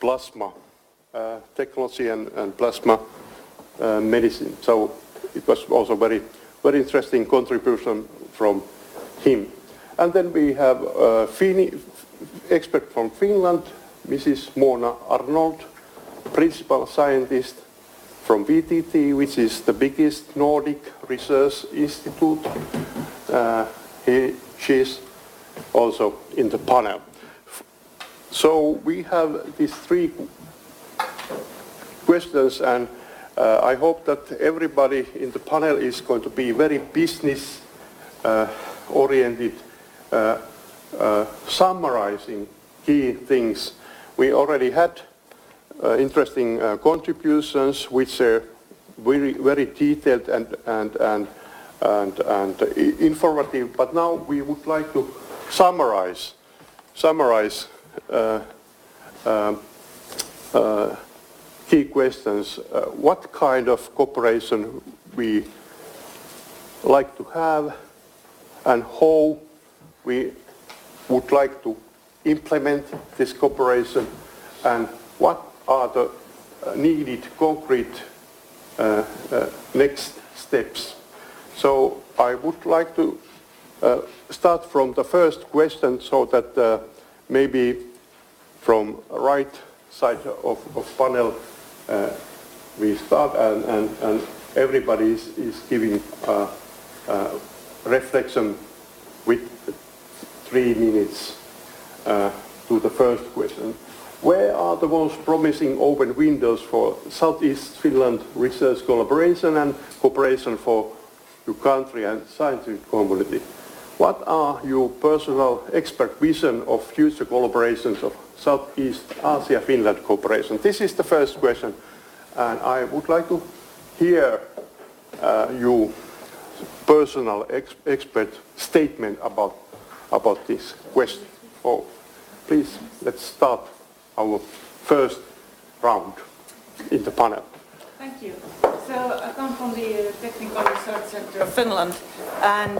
plasma technology and plasma medicine. So it was also very interesting contribution from him. And then we have expert from Finland, Mrs. Mona Arnold, principal scientist from VTT, which is the biggest Nordic research institute. She's also in the panel. So we have these three questions, and I hope that everybody in the panel is going to be very business oriented, summarizing key things. We already had interesting contributions, which are very detailed and informative. But now we would like to summarize key questions. What kind of cooperation we like to have, and how we would like to implement this cooperation, and what are the needed concrete next steps. So I would like to start from the first question, so that maybe from right side of panel we start, and everybody is giving reflection with 3 minutes to the first question. Where are the most promising open windows for Southeast Finland research collaboration and cooperation for your country and scientific community? What are your personal expert vision of future collaborations of Southeast Asia Finland cooperation? This is the first question, and I would like to hear your personal expert statement about this question. Oh, please, let's start our first round in the panel. Thank you. So I come from the Technical Research Center of Finland, and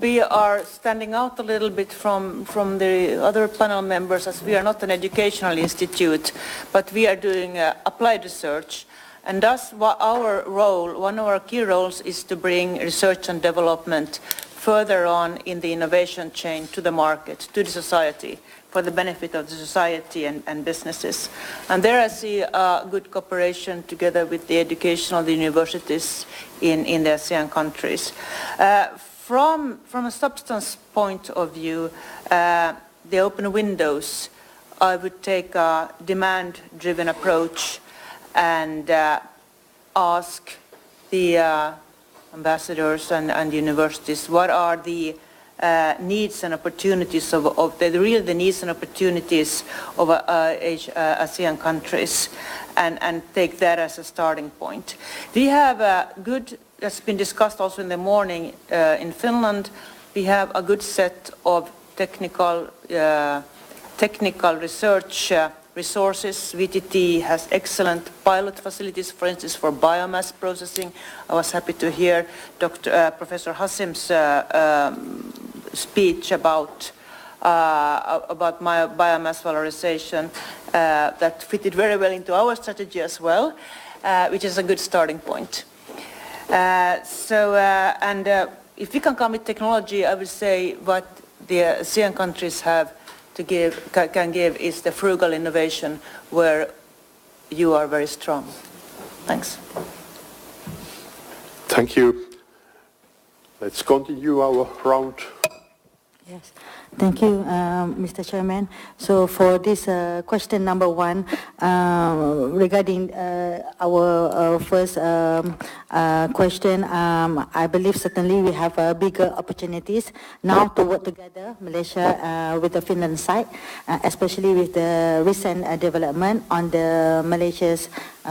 we are standing out a little bit from the other panel members, as we are not an educational institute, but we are doing applied research. And thus our role, one of our key roles, is to bring research and development further on in the innovation chain to the market, to the society, for the benefit of the society and businesses. And there I see good cooperation together with the educational, the universities in the ASEAN countries. From a substance point of view, the open windows, I would take a demand-driven approach and ask the ambassadors and universities what are the needs and opportunities of the needs and opportunities of ASEAN countries, and take that as a starting point. We have a good, that's been discussed also in the morning in Finland, we have a good set of technical research resources. VTT has excellent pilot facilities, for instance, for biomass processing. I was happy to hear Professor Hasim's speech about my biomass valorization that fitted very well into our strategy as well, which is a good starting point. If we can come with technology, I would say what the ASEAN countries have to can give is the frugal innovation, where you are very strong. Thanks. Thank you. Let's continue our round. Yes. Thank you, Mr. Chairman. So for this question number 1, regarding our first question, I believe certainly we have bigger opportunities now to work together, Malaysia with the Finland side, especially with the recent development on the Malaysia's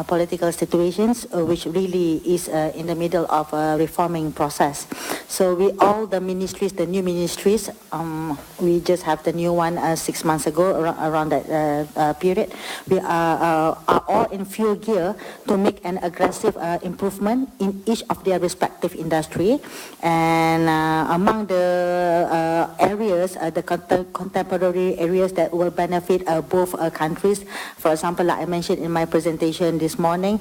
political situations, which really is in the middle of a reforming process. So all the ministries, the new ministries, We just have the new one 6 months ago, around that period. We are all in full gear to make an aggressive improvement in each of their respective industry. And among the areas, the contemporary areas that will benefit both countries, for example, like I mentioned in my presentation this morning,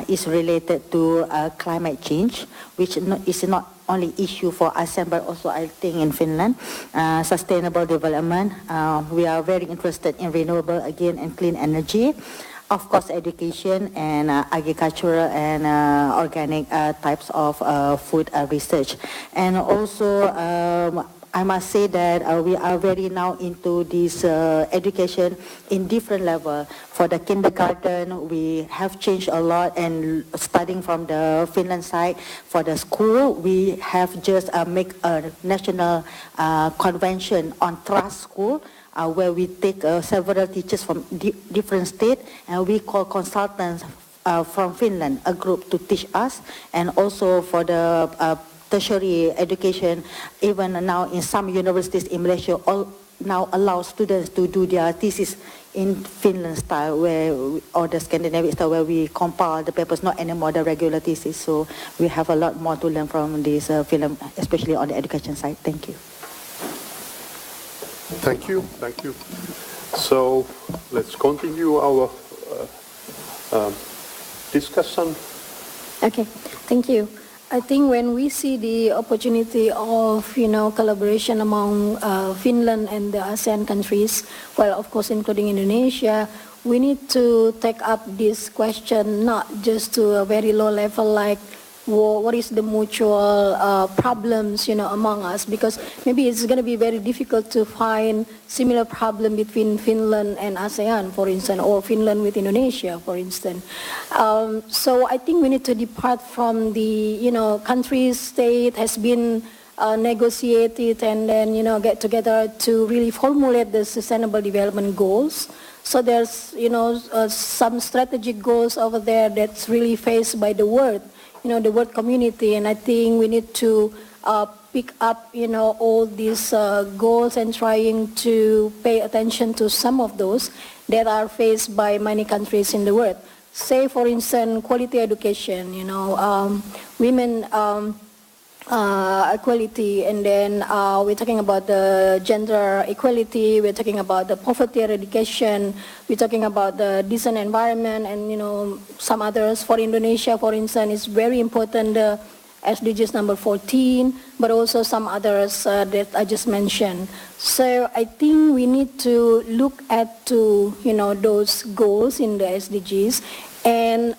is related to climate change, which is not only issue for ASEAN, but also I think in Finland. Sustainable development, we are very interested in renewable again and clean energy. Of course, education and agricultural and organic types of food research. And also, I must say that we are very now into this education in different level. For the kindergarten, we have changed a lot, and starting from the Finland side, for the school, we have just make a national convention on trust school, where we take several teachers from different states, and we call consultants from Finland, a group to teach us. And also for the tertiary education, even now in some universities in Malaysia, now allow students to do their thesis in Finland style, or the Scandinavian style, where we compile the papers, not anymore the regular thesis. So we have a lot more to learn from this film, especially on the education side. Thank you. Thank you. Thank you. So let's continue our discussion. Okay, thank you. I think when we see the opportunity of, collaboration among Finland and the ASEAN countries, well, of course, including Indonesia, we need to take up this question not just to a very low level, like what is the mutual problems, among us, because maybe it's going to be very difficult to find similar problem between Finland and ASEAN, for instance, or Finland with Indonesia, for instance. So I think we need to depart from the, country state has been negotiated and then, get together to really formulate the sustainable development goals. So there's, some strategic goals over there that's really faced by the world. The world community, and I think we need to pick up, all these goals and trying to pay attention to some of those that are faced by many countries in the world. Say, for instance, quality education, women equality, and then we're talking about the gender equality, we're talking about the poverty eradication, we're talking about the decent environment, and some others. For Indonesia, for instance, it's very important, SDGs number 14, but also some others that I just mentioned. So I think we need to look at those goals in the SDGs. And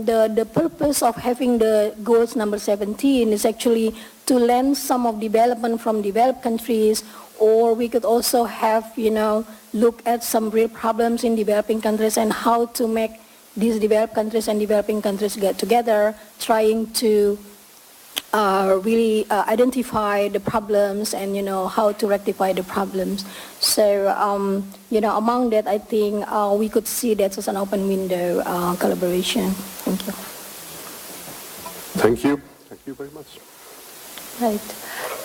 the purpose of having the goals number 17 is actually to lend some of development from developed countries, or we could also have, look at some real problems in developing countries and how to make these developed countries and developing countries get together, trying to really identify the problems and, how to rectify the problems. So, among that, I think we could see that as an open window collaboration. Thank you. Thank you. Thank you very much. Right.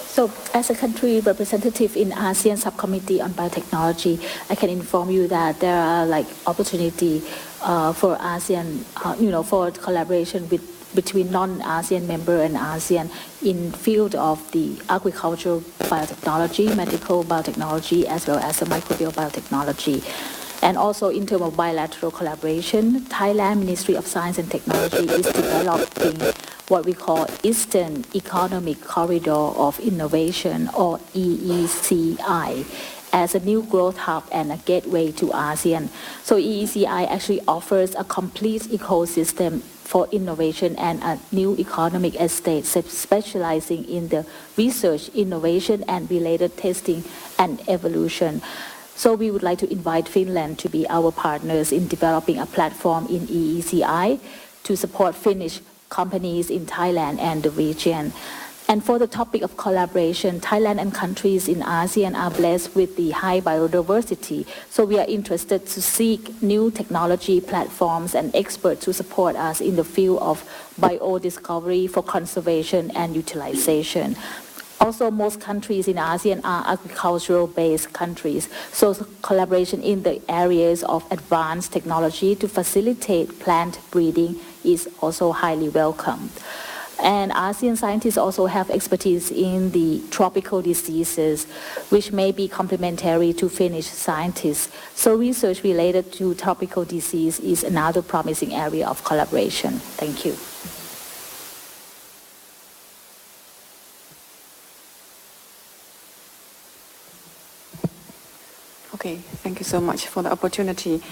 So, as a country representative in ASEAN Subcommittee on Biotechnology, I can inform you that there are opportunity for ASEAN, for collaboration between non-ASEAN member and ASEAN in field of the agricultural biotechnology, medical biotechnology, as well as the microbial biotechnology. And also in terms of bilateral collaboration, Thailand Ministry of Science and Technology is developing what we call Eastern Economic Corridor of Innovation, or EECI, as a new growth hub and a gateway to ASEAN. So EECI actually offers a complete ecosystem for innovation and a new economic estate specializing in the research, innovation, and related testing and evolution. So we would like to invite Finland to be our partners in developing a platform in EECI to support Finnish companies in Thailand and the region. And for the topic of collaboration, Thailand and countries in ASEAN are blessed with the high biodiversity. So we are interested to seek new technology platforms and experts to support us in the field of biodiscovery for conservation and utilization. Also, most countries in ASEAN are agricultural-based countries, so collaboration in the areas of advanced technology to facilitate plant breeding is also highly welcomed. And ASEAN scientists also have expertise in the tropical diseases, which may be complementary to Finnish scientists. So research related to tropical disease is another promising area of collaboration. Thank you. Okay, thank you so much for the opportunity.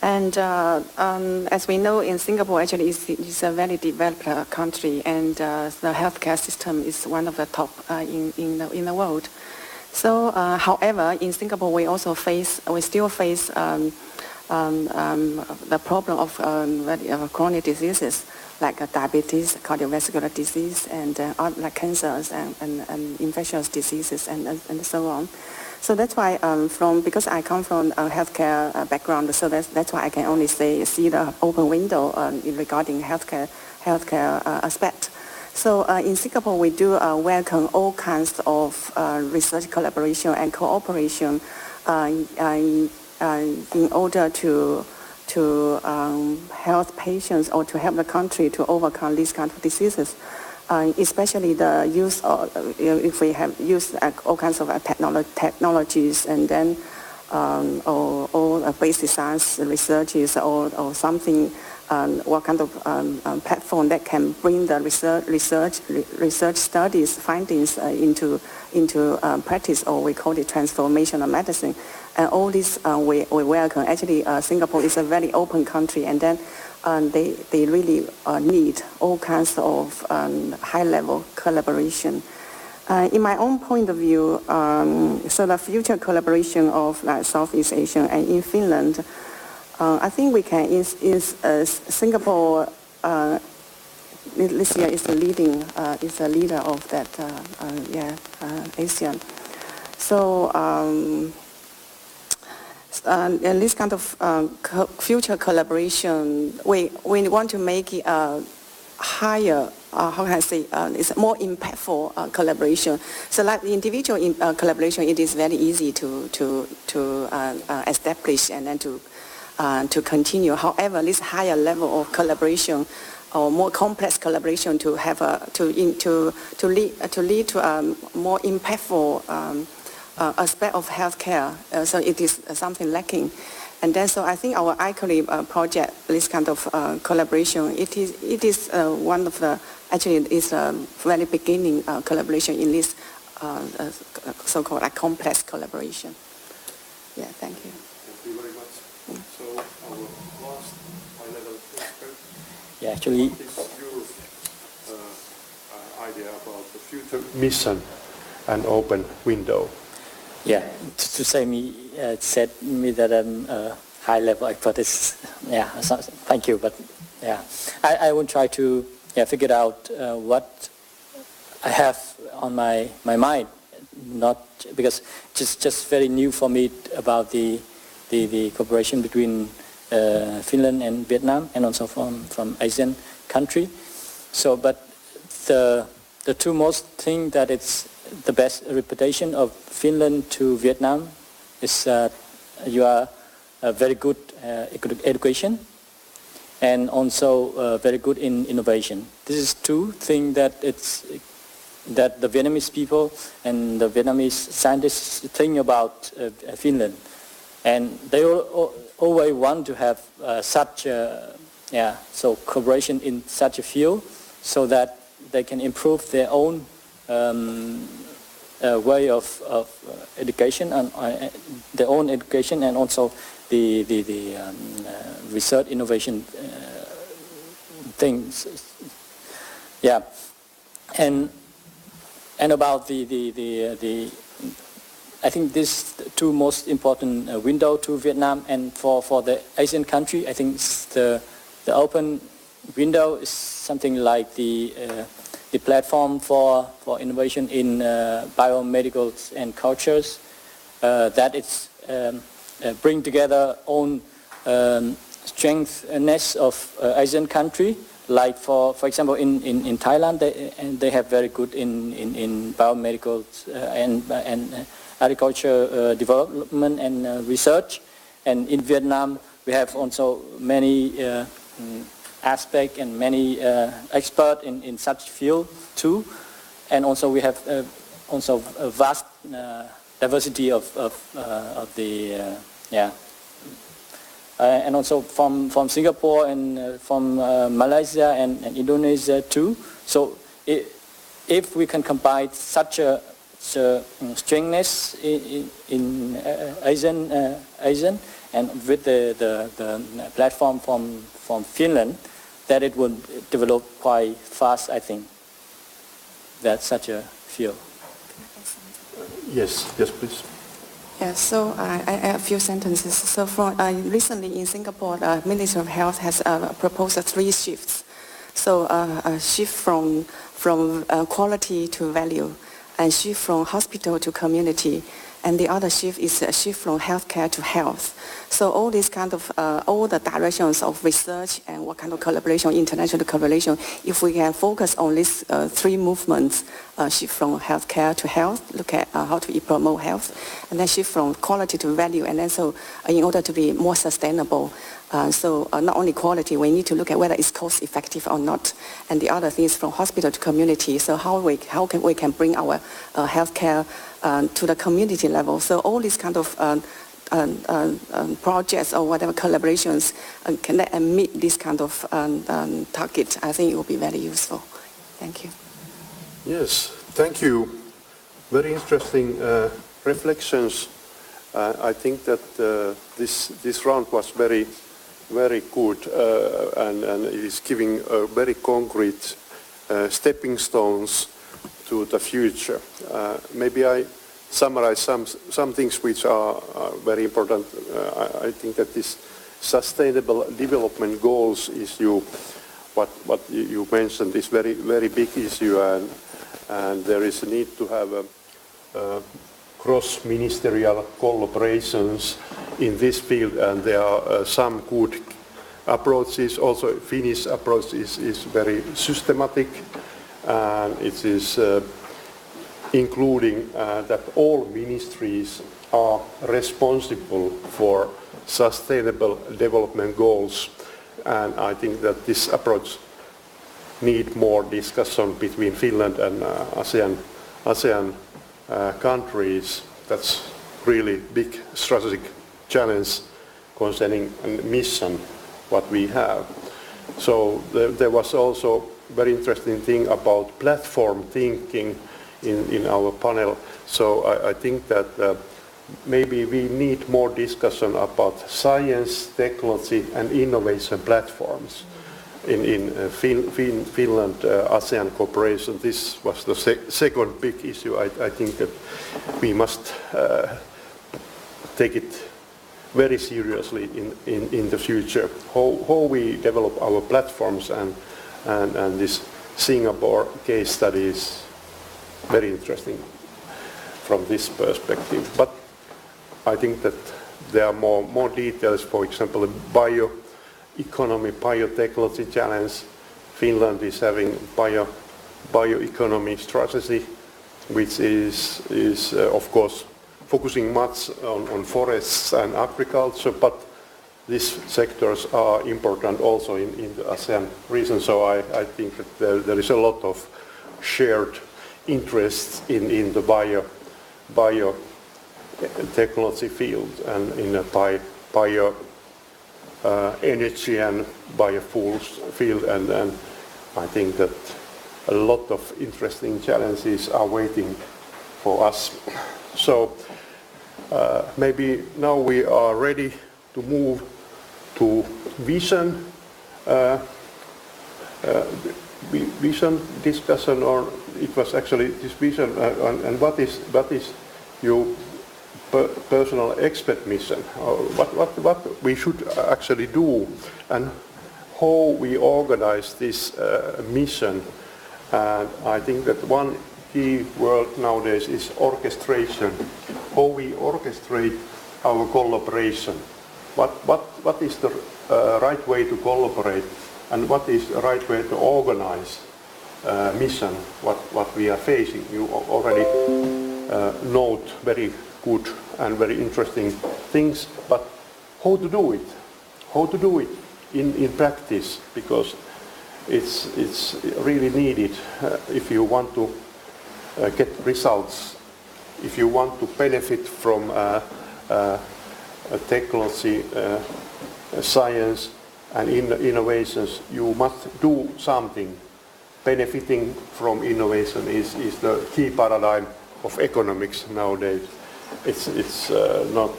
And as we know, in Singapore, actually, it's a very developed country, and the healthcare system is one of the top in the world. So, however, in Singapore, we still face the problem of chronic diseases like diabetes, cardiovascular disease, and like cancers and infectious diseases, and so on. So that's why, because I come from a healthcare background, so that's why I can only see the open window regarding healthcare aspect. So in Singapore, we do welcome all kinds of research collaboration and cooperation in order to help patients or to help the country to overcome these kinds of diseases. Especially the use of, if we have used all kinds of technologies, and then or basic science researches or something, what kind of platform that can bring the research studies findings into practice, or we call it transformational medicine. And all this we welcome. Actually, Singapore is a very open country, and then they really need all kinds of high-level collaboration. In my own point of view, so the future collaboration of Southeast Asia and in Finland, I think we can, Singapore this year is the leader of that ASEAN. So and this kind of future collaboration, we want to make it higher, how can I say, it's more impactful collaboration. So like the individual collaboration, it is very easy to establish and then to continue. However, this higher level of collaboration or more complex collaboration to have to lead to a more impactful aspect of healthcare, so it is something lacking. And then, so I think our ICOLI project, this kind of collaboration, it is one of the, actually it's a very beginning collaboration in this so-called complex collaboration. Yeah, thank you. Thank you very much. So our last high-level expert. Yeah, actually. What is your idea about the future mission and open window? Yeah, to say said me that I'm a high-level expert is, thank you, but yeah, I will try to figure out what I have on my mind, not because just very new for me about the cooperation between Finland and Vietnam, and also from Asian country. So, but the two most thing that it's the best reputation of Finland to Vietnam is you are very good education, and also very good in innovation. This is two things that the Vietnamese people and the Vietnamese scientists think about Finland, and they always want to have such so cooperation in such a field, so that they can improve their own way of education and their own education, and also the research innovation things. Yeah, and about the I think this two most important window to Vietnam, and for the Asian country, I think the open window is something like the platform for innovation in biomedicals and cultures, that it's bring together own strengthness of Asian country like for example, in Thailand, they have very good in biomedical and agriculture development and research. And in Vietnam, we have also many aspects and many experts in such field too. And also we have also a vast diversity of the and also from Singapore and from Malaysia and Indonesia too. So if we can combine such a stringness in ASEAN and with the platform from Finland, that it will develop quite fast, I think. That's such a field. Yes, please. Yes, so I add a few sentences. So recently in Singapore, the Ministry of Health has proposed 3 shifts. So a shift from quality to value, and shift from hospital to community, and the other shift is a shift from healthcare to health. So all these kind of, all the directions of research and what kind of collaboration, international collaboration, if we can focus on these 3 movements, shift from healthcare to health, look at how to promote health, and then shift from quality to value, and then so in order to be more sustainable, so not only quality, we need to look at whether it's cost effective or not, and the other thing is from hospital to community, so how can we bring our healthcare to the community level. So all these kind of projects or whatever collaborations can meet this kind of target. I think it will be very useful. Thank you. Yes, thank you. Very interesting reflections. I think that this round was very good and it is giving very concrete stepping stones to the future. Maybe I summarize some things which are very important. I think that this sustainable development goals issue, what you mentioned, is very big issue, and there is a need to have cross-ministerial collaborations in this field, and there are some good approaches. Also, Finnish approach is very systematic, and it is including that all ministries are responsible for sustainable development goals, and I think that this approach need more discussion between Finland and ASEAN countries. That's really big strategic challenge concerning a mission what we have. So there was also very interesting thing about platform thinking in our panel. So I think that maybe we need more discussion about science, technology and innovation platforms in Finland ASEAN cooperation. This was the second big issue. I think that we must take it very seriously in the future. How we develop our platforms and this Singapore case study is very interesting from this perspective. But I think that there are more details. For example, the bioeconomy, biotechnology challenge. Finland is having bioeconomy strategy, which is of course focusing much on forests and agriculture, but these sectors are important also in the ASEAN region. So I think that there is a lot of shared interest in the biotechnology field and in the bio energy and biofuels field, and I think that a lot of interesting challenges are waiting for us. So maybe now we are ready to move to vision discussion, or it was actually this vision and what is your personal expert mission, or what we should actually do, and how we organize this mission. And I think that one key word nowadays is orchestration. How we orchestrate our collaboration. What is the right way to collaborate and what is the right way to organize mission, what we are facing. You already note very good and very interesting things, but how to do it? How to do it in practice, because it's really needed if you want to get results, if you want to benefit from technology, science and innovations. You must do something. Benefiting from innovation is the key paradigm of economics nowadays. It's not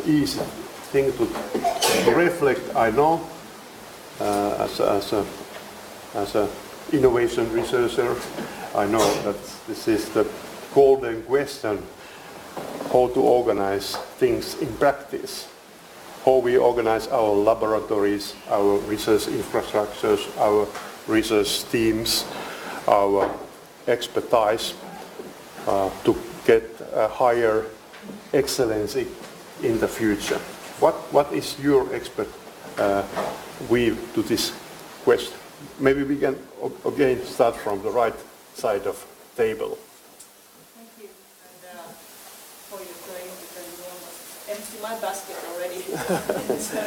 easy thing to reflect. I know as a innovation researcher, I know that this is the golden question: how to organize things in practice, how we organize our laboratories, our research infrastructures, our research teams, our expertise to get a higher excellency in the future. What is your expert view to this question? Maybe we can again start from the right side of table. Thank you. And for your claim, because you almost empty my basket already. So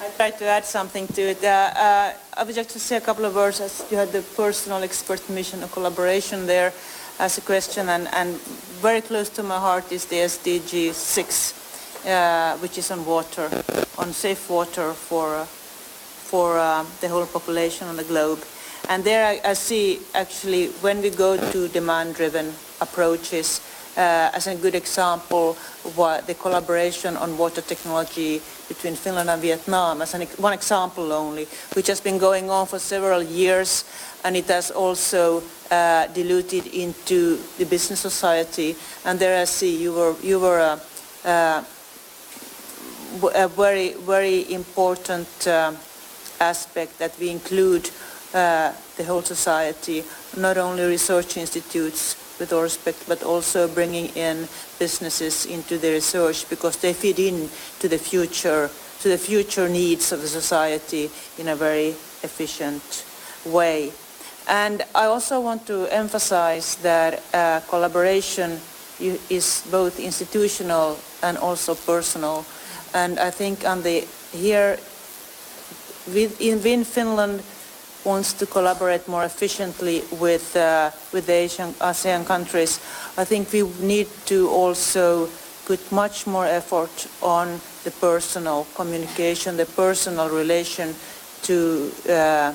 I tried to add something to it. I would like to say a couple of words, as you had the personal expert mission of collaboration there as a question, and very close to my heart is the SDG 6, which is on water, on safe water for the whole population on the globe. And there I see actually when we go to demand-driven approaches as a good example what the collaboration on water technology between Finland and Vietnam, as one example only, which has been going on for several years, and it has also diluted into the business society. And there I see you were a very important aspect that we include the whole society, not only research institutes with all respect, but also bringing in businesses into the research, because they feed in to the future needs of the society in a very efficient way. And I also want to emphasize that collaboration is both institutional and also personal. And I think within Finland wants to collaborate more efficiently with the ASEAN countries. I think we need to also put much more effort on the personal communication, the personal relation to the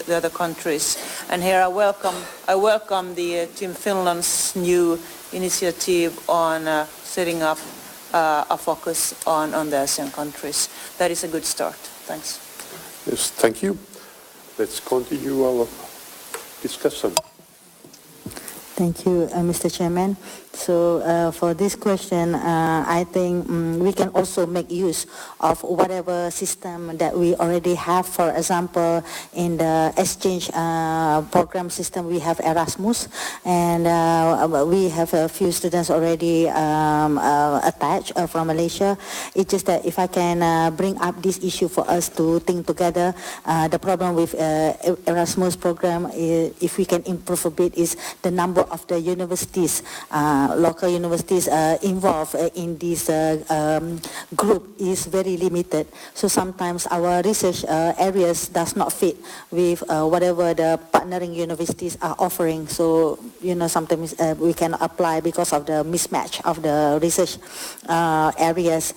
other countries. And here I welcome the Team Finland's new initiative on setting up a focus on the ASEAN countries. That is a good start. Thanks. Yes, thank you. Let's continue our discussion. Thank you, Mr. Chairman. So for this question, I think we can also make use of whatever system that we already have. For example, in the exchange program system, we have Erasmus, and we have a few students already attached from Malaysia. It's just that if I can bring up this issue for us to think together, the problem with Erasmus program, if we can improve a bit, is the number of the universities, local universities involved in this group is very limited. So sometimes our research areas does not fit with whatever the partnering universities are offering. So, sometimes we cannot apply because of the mismatch of the research areas.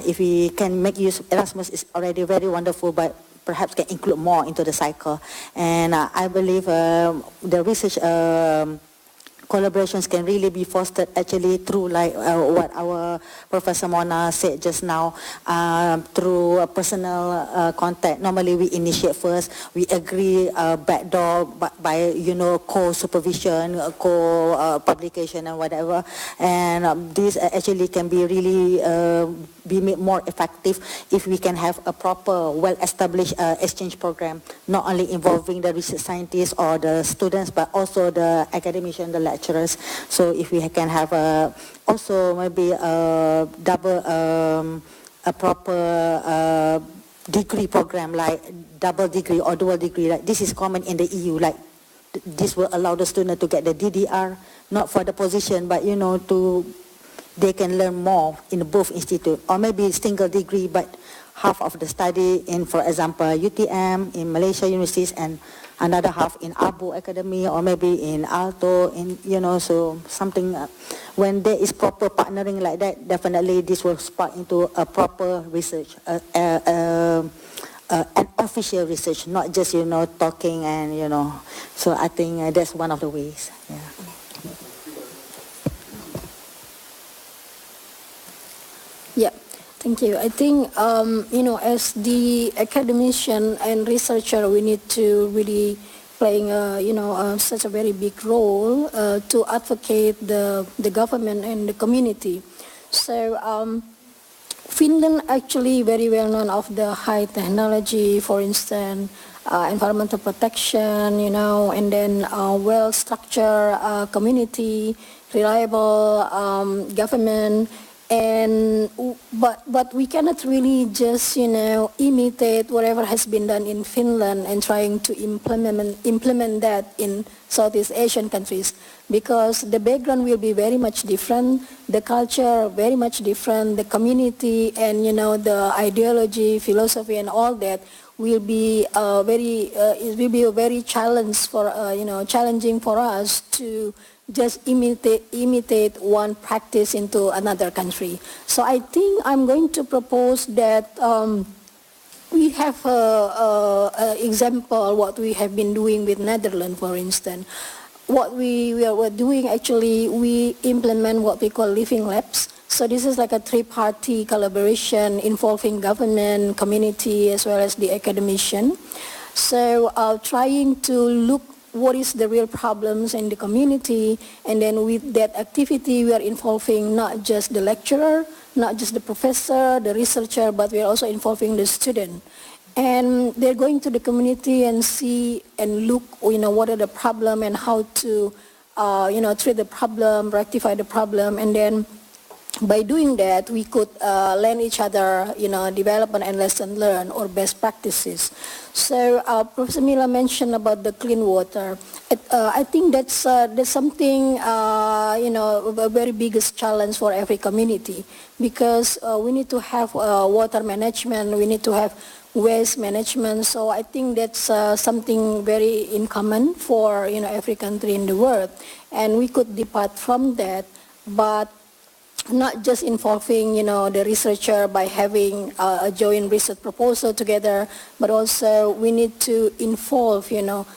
If we can make use of Erasmus, is already very wonderful, but perhaps can include more into the cycle. And I believe the research collaborations can really be fostered actually through like what our Professor Mona said just now, through a personal contact. Normally we initiate first, we agree backdoor by co-supervision, co-publication and whatever, and this actually can be really be made more effective if we can have a proper, well-established exchange program, not only involving the research scientists or the students, but also the academicians, the lecturers. So if we can have also maybe a double, a proper degree program like double degree or dual degree. Like this is common in the EU. Like this will allow the student to get the DDR, not for the position, but they can learn more in both institute, or maybe single degree, but half of the study in, for example, UTM in Malaysia universities, and another half in Abu Academy, or maybe in Alto, so something. When there is proper partnering like that, definitely this will spark into a proper research, an official research, not just talking and So I think that's one of the ways. Yeah. Yeah, thank you. I think, as the academician and researcher, we need to really playing such a very big role to advocate the government and the community. So Finland actually very well known of the high technology, for instance, environmental protection, and then well-structured community, reliable government. But we cannot really just imitate whatever has been done in Finland and trying to implement that in Southeast Asian countries, because the background will be very much different, the culture very much different, the community and the ideology, philosophy, and all that will be it will be a very challenging for us to just imitate one practice into another country. So I think I'm going to propose that we have an example what we have been doing with Netherlands, for instance. What we were doing actually, we implement what we call living labs. So this is like a three-party collaboration involving government, community, as well as the academician. So trying to look what is the real problems in the community, and then with that activity we are involving not just the lecturer, not just the professor, the researcher, but we are also involving the student. And they're going to the community and see and look, what are the problem and how to, treat the problem, rectify the problem, and then by doing that, we could learn each other, development and lesson learned or best practices. So Professor Mila mentioned about the clean water. I think that's something, a very biggest challenge for every community, because we need to have water management, we need to have waste management. So I think that's something very in common for, every country in the world. And we could depart from that, but not just involving, the researcher by having a joint research proposal together, but also we need to involve,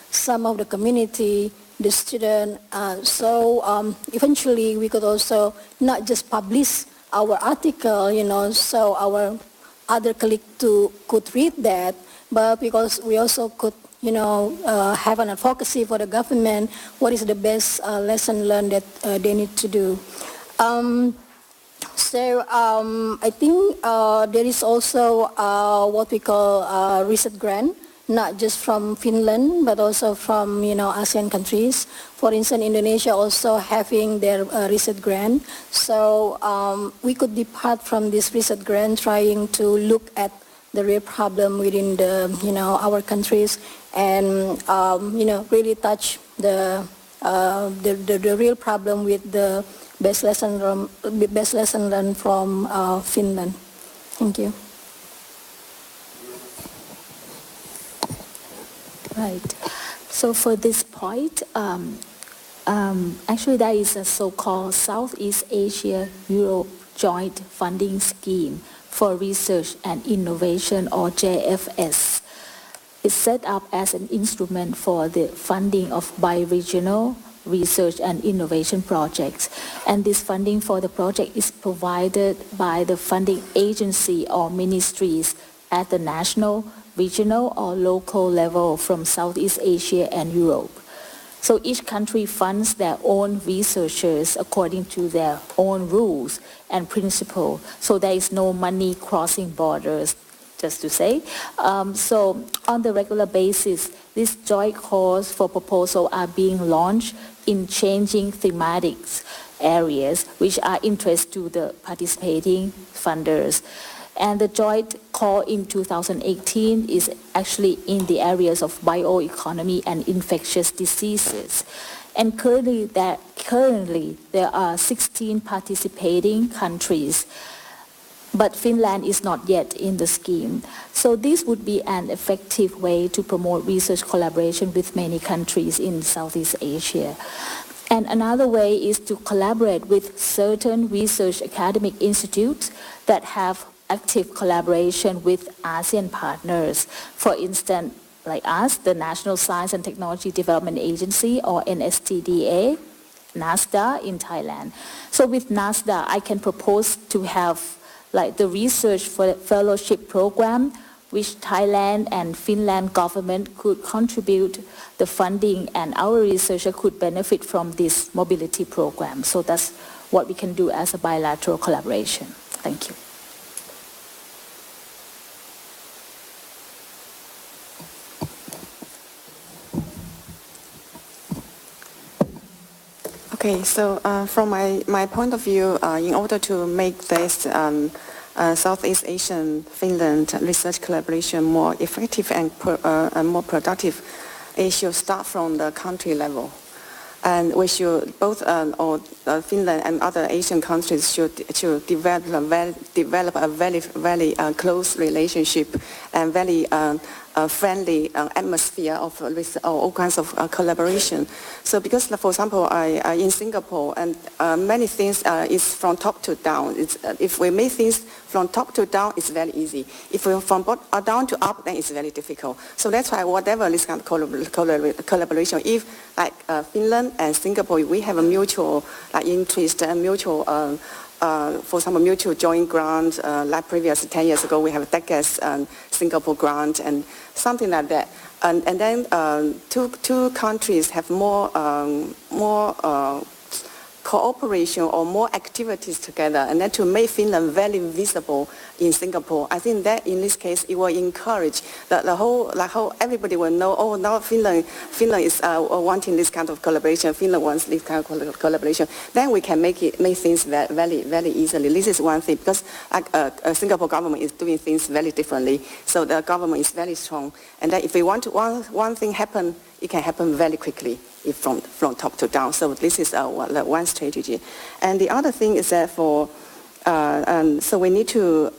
some of the community, the student. So eventually we could also not just publish our article, so our other colleagues could read that, but because we also could, have an advocacy for the government, what is the best lesson learned that they need to do. So I think there is also what we call research grant, not just from Finland, but also from ASEAN countries. For instance, Indonesia also having their research grant. So we could depart from this research grant, trying to look at the real problem within the our countries, and really touch the real problem with the best lesson learned from Finland. Thank you. Right. So for this point, actually there is a so-called Southeast Asia Europe Joint Funding Scheme for Research and Innovation, or JFS. It's set up as an instrument for the funding of bi-regional research and innovation projects. And this funding for the project is provided by the funding agency or ministries at the national, regional, or local level from Southeast Asia and Europe. So each country funds their own researchers according to their own rules and principles. So there is no money crossing borders, just to say. So on the regular basis, these joint calls for proposal are being launched in changing thematic areas which are interest to the participating funders. And the joint call in 2018 is actually in the areas of bioeconomy and infectious diseases. And currently there are 16 participating countries, but Finland is not yet in the scheme. So this would be an effective way to promote research collaboration with many countries in Southeast Asia. And another way is to collaborate with certain research academic institutes that have active collaboration with ASEAN partners. For instance, like us, the National Science and Technology Development Agency, or NSTDA, NASDA in Thailand. So with NASDA, I can propose to have like the research fellowship program, which Thailand and Finland government could contribute the funding, and our researcher could benefit from this mobility program. So that's what we can do as a bilateral collaboration. Thank you. Okay, so from my point of view, in order to make this Southeast Asian Finland research collaboration more effective and more productive, it should start from the country level. And we should, both Finland and other Asian countries should develop a very close relationship and very friendly atmosphere of all kinds of collaboration. So because, for example, in Singapore, and many things is from top to down. If we make things from top to down, it's very easy. If we're from down to up, then it's very difficult. So that's why whatever this kind of collaboration, if like Finland and Singapore, we have a mutual interest and mutual for example, mutual joint grant, like previous 10 years ago, we have a Dekan Singapore grant and something like that. And then two countries have more cooperation or more activities together, and then to make Finland very visible in Singapore. I think that in this case it will encourage the whole everybody will know, oh, now Finland is wanting this kind of collaboration. Finland wants this kind of collaboration. Then we can make things very easily. This is one thing, because Singapore government is doing things very differently. So the government is very strong, and then if we want one thing happen, it can happen very quickly from top to down. So this is one strategy. And the other thing is that so we need to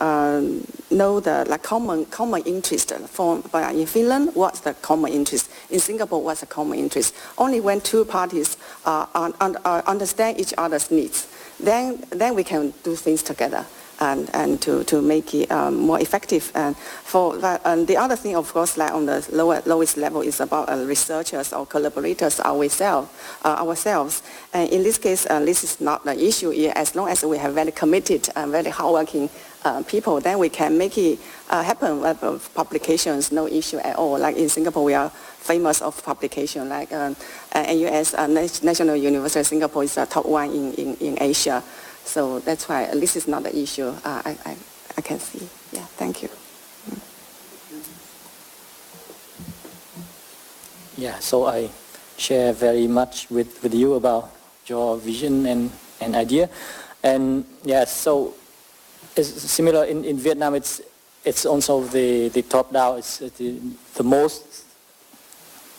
know the common interest. In Finland, what's the common interest? In Singapore, what's the common interest? Only when two parties understand each other's needs, then we can do things together. And to make it more effective. And the other thing, of course, like on the lowest level, is about researchers or collaborators ourselves. And in this case, this is not the issue. As long as we have very committed and very hardworking people, then we can make it happen. Publications, no issue at all. Like in Singapore, we are famous of publication. Like NUS, National University of Singapore, is the top one in Asia. So that's why this is not the issue. I can see. Yeah, thank you. Yeah, so I share very much with you about your vision and idea. And yes, so it's similar in Vietnam. It's also the top down. It's the most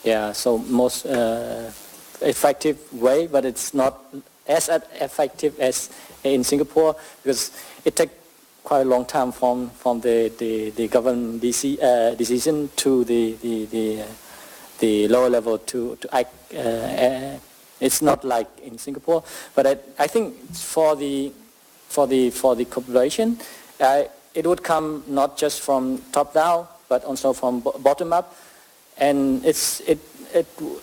most effective way, but it's not as effective as in Singapore, because it takes quite a long time from the government decision to the lower level to act. It's not like in Singapore, but I think for the cooperation, it would come not just from top down, but also from bottom up, and it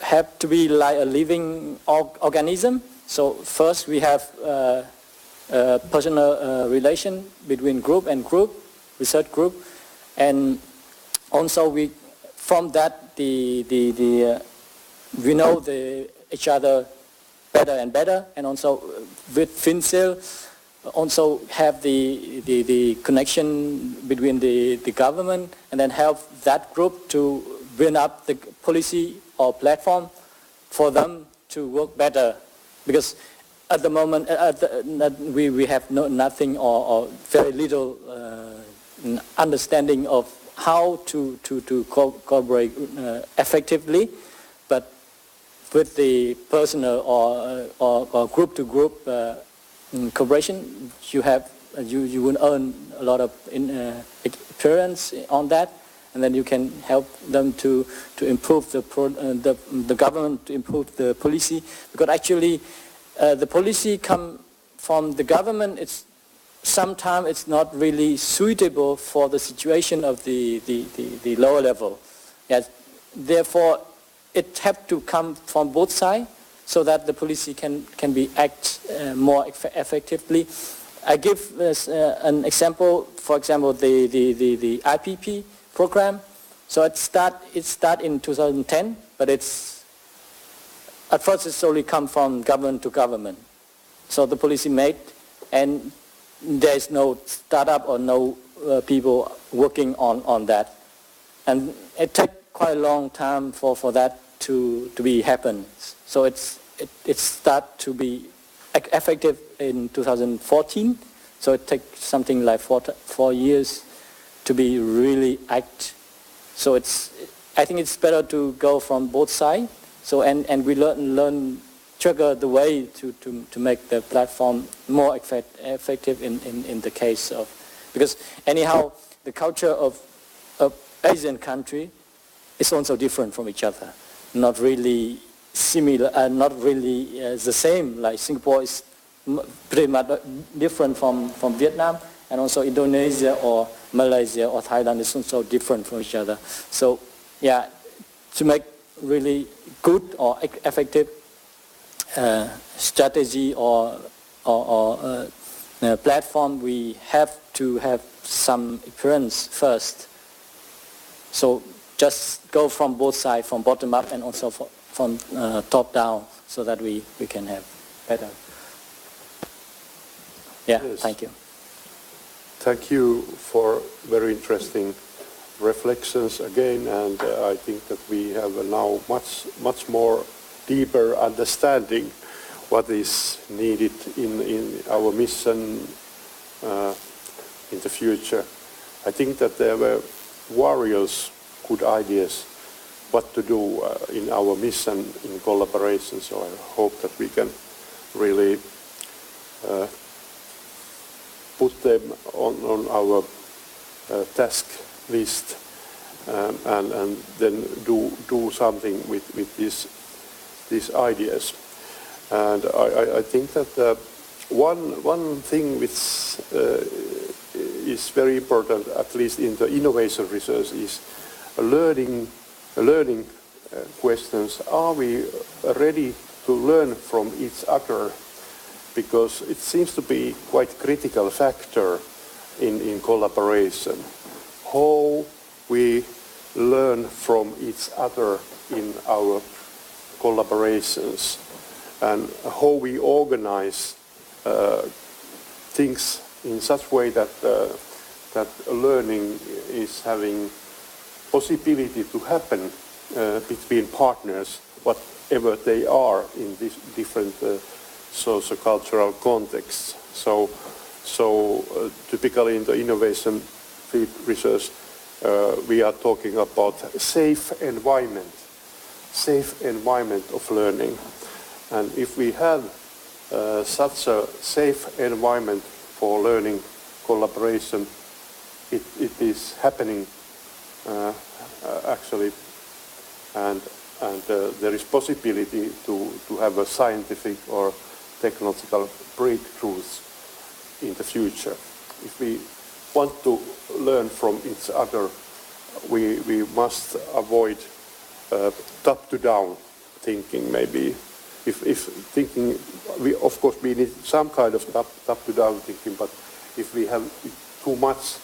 have to be like a living organism. So first we have personal relation between group and group, research group, and also from that we know each other better and better, and also with FinCil also have the connection between the government, and then help that group to build up the policy or platform for them to work better. Because at the moment we have nothing or very little understanding of how to collaborate effectively, but with the personal or group-to-group cooperation, you will earn a lot of experience on that, and then you can help them to improve the government, to improve the policy, because actually the policy come from the government. Sometimes it's not really suitable for the situation of the lower level. Yes. Therefore, it has to come from both sides so that the policy can be act more effectively. I give an example. For example, the IPP program. So it start in 2010, but at first it's only come from government to government. So the policy made, and there's no startup or no people working on that, and it takes quite a long time for that to be happen. So it start to be effective in 2014. So it takes something like 4 years to be really act. So I think it's better to go from both sides. So and we learn trigger the way to make the platform more effective in the case of, because anyhow the culture of Asian country is also different from each other, not really similar, not really the same. Like Singapore is pretty much different from Vietnam, and also Indonesia or Malaysia or Thailand is also different from each other. So yeah, to make really good or effective strategy or platform, we have to have some experience first. So just go from both sides, from bottom up and also from top down, so that we can have better. Yeah, yes. Thank you. Thank you for very interesting reflections again, and I think that we have now much more deeper understanding what is needed in our mission in the future. I think that there were various good ideas what to do in our mission in collaboration, so I hope that we can really put them on our task list and then do something with these ideas. And I think that one thing which is very important, at least in the innovation research, is learning questions. Are we ready to learn from each other? Because it seems to be quite critical factor in collaboration. How we learn from each other in our collaborations, and how we organize things in such way that that learning is having possibility to happen between partners, whatever they are in these different socio-cultural contexts. So typically in the innovation field research, we are talking about safe environment of learning. And if we have such a safe environment for learning collaboration, it is happening actually, and there is possibility to have a scientific or technological breakthroughs in the future. If we want to learn from each other, we must avoid top-to-down thinking. Maybe if thinking, of course we need some kind of top-to-down thinking, but if we have too much,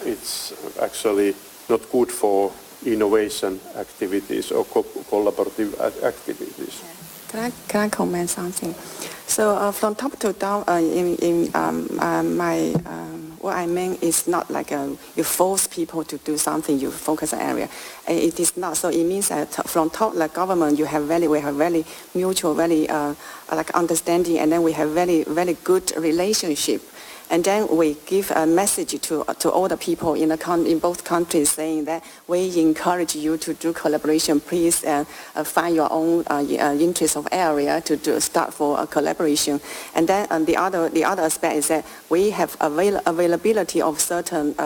it's actually not good for innovation activities or collaborative activities. Can I comment something? So from top to down, what I mean is not like you force people to do something, you focus an area. It is not. So it means that from top, like government, we have very mutual, very like understanding, and then we have very good relationship. And then we give a message to all the people in both countries saying that we encourage you to do collaboration. Please find your own interest of area to start for a collaboration. And then the other aspect is that we have availability of certain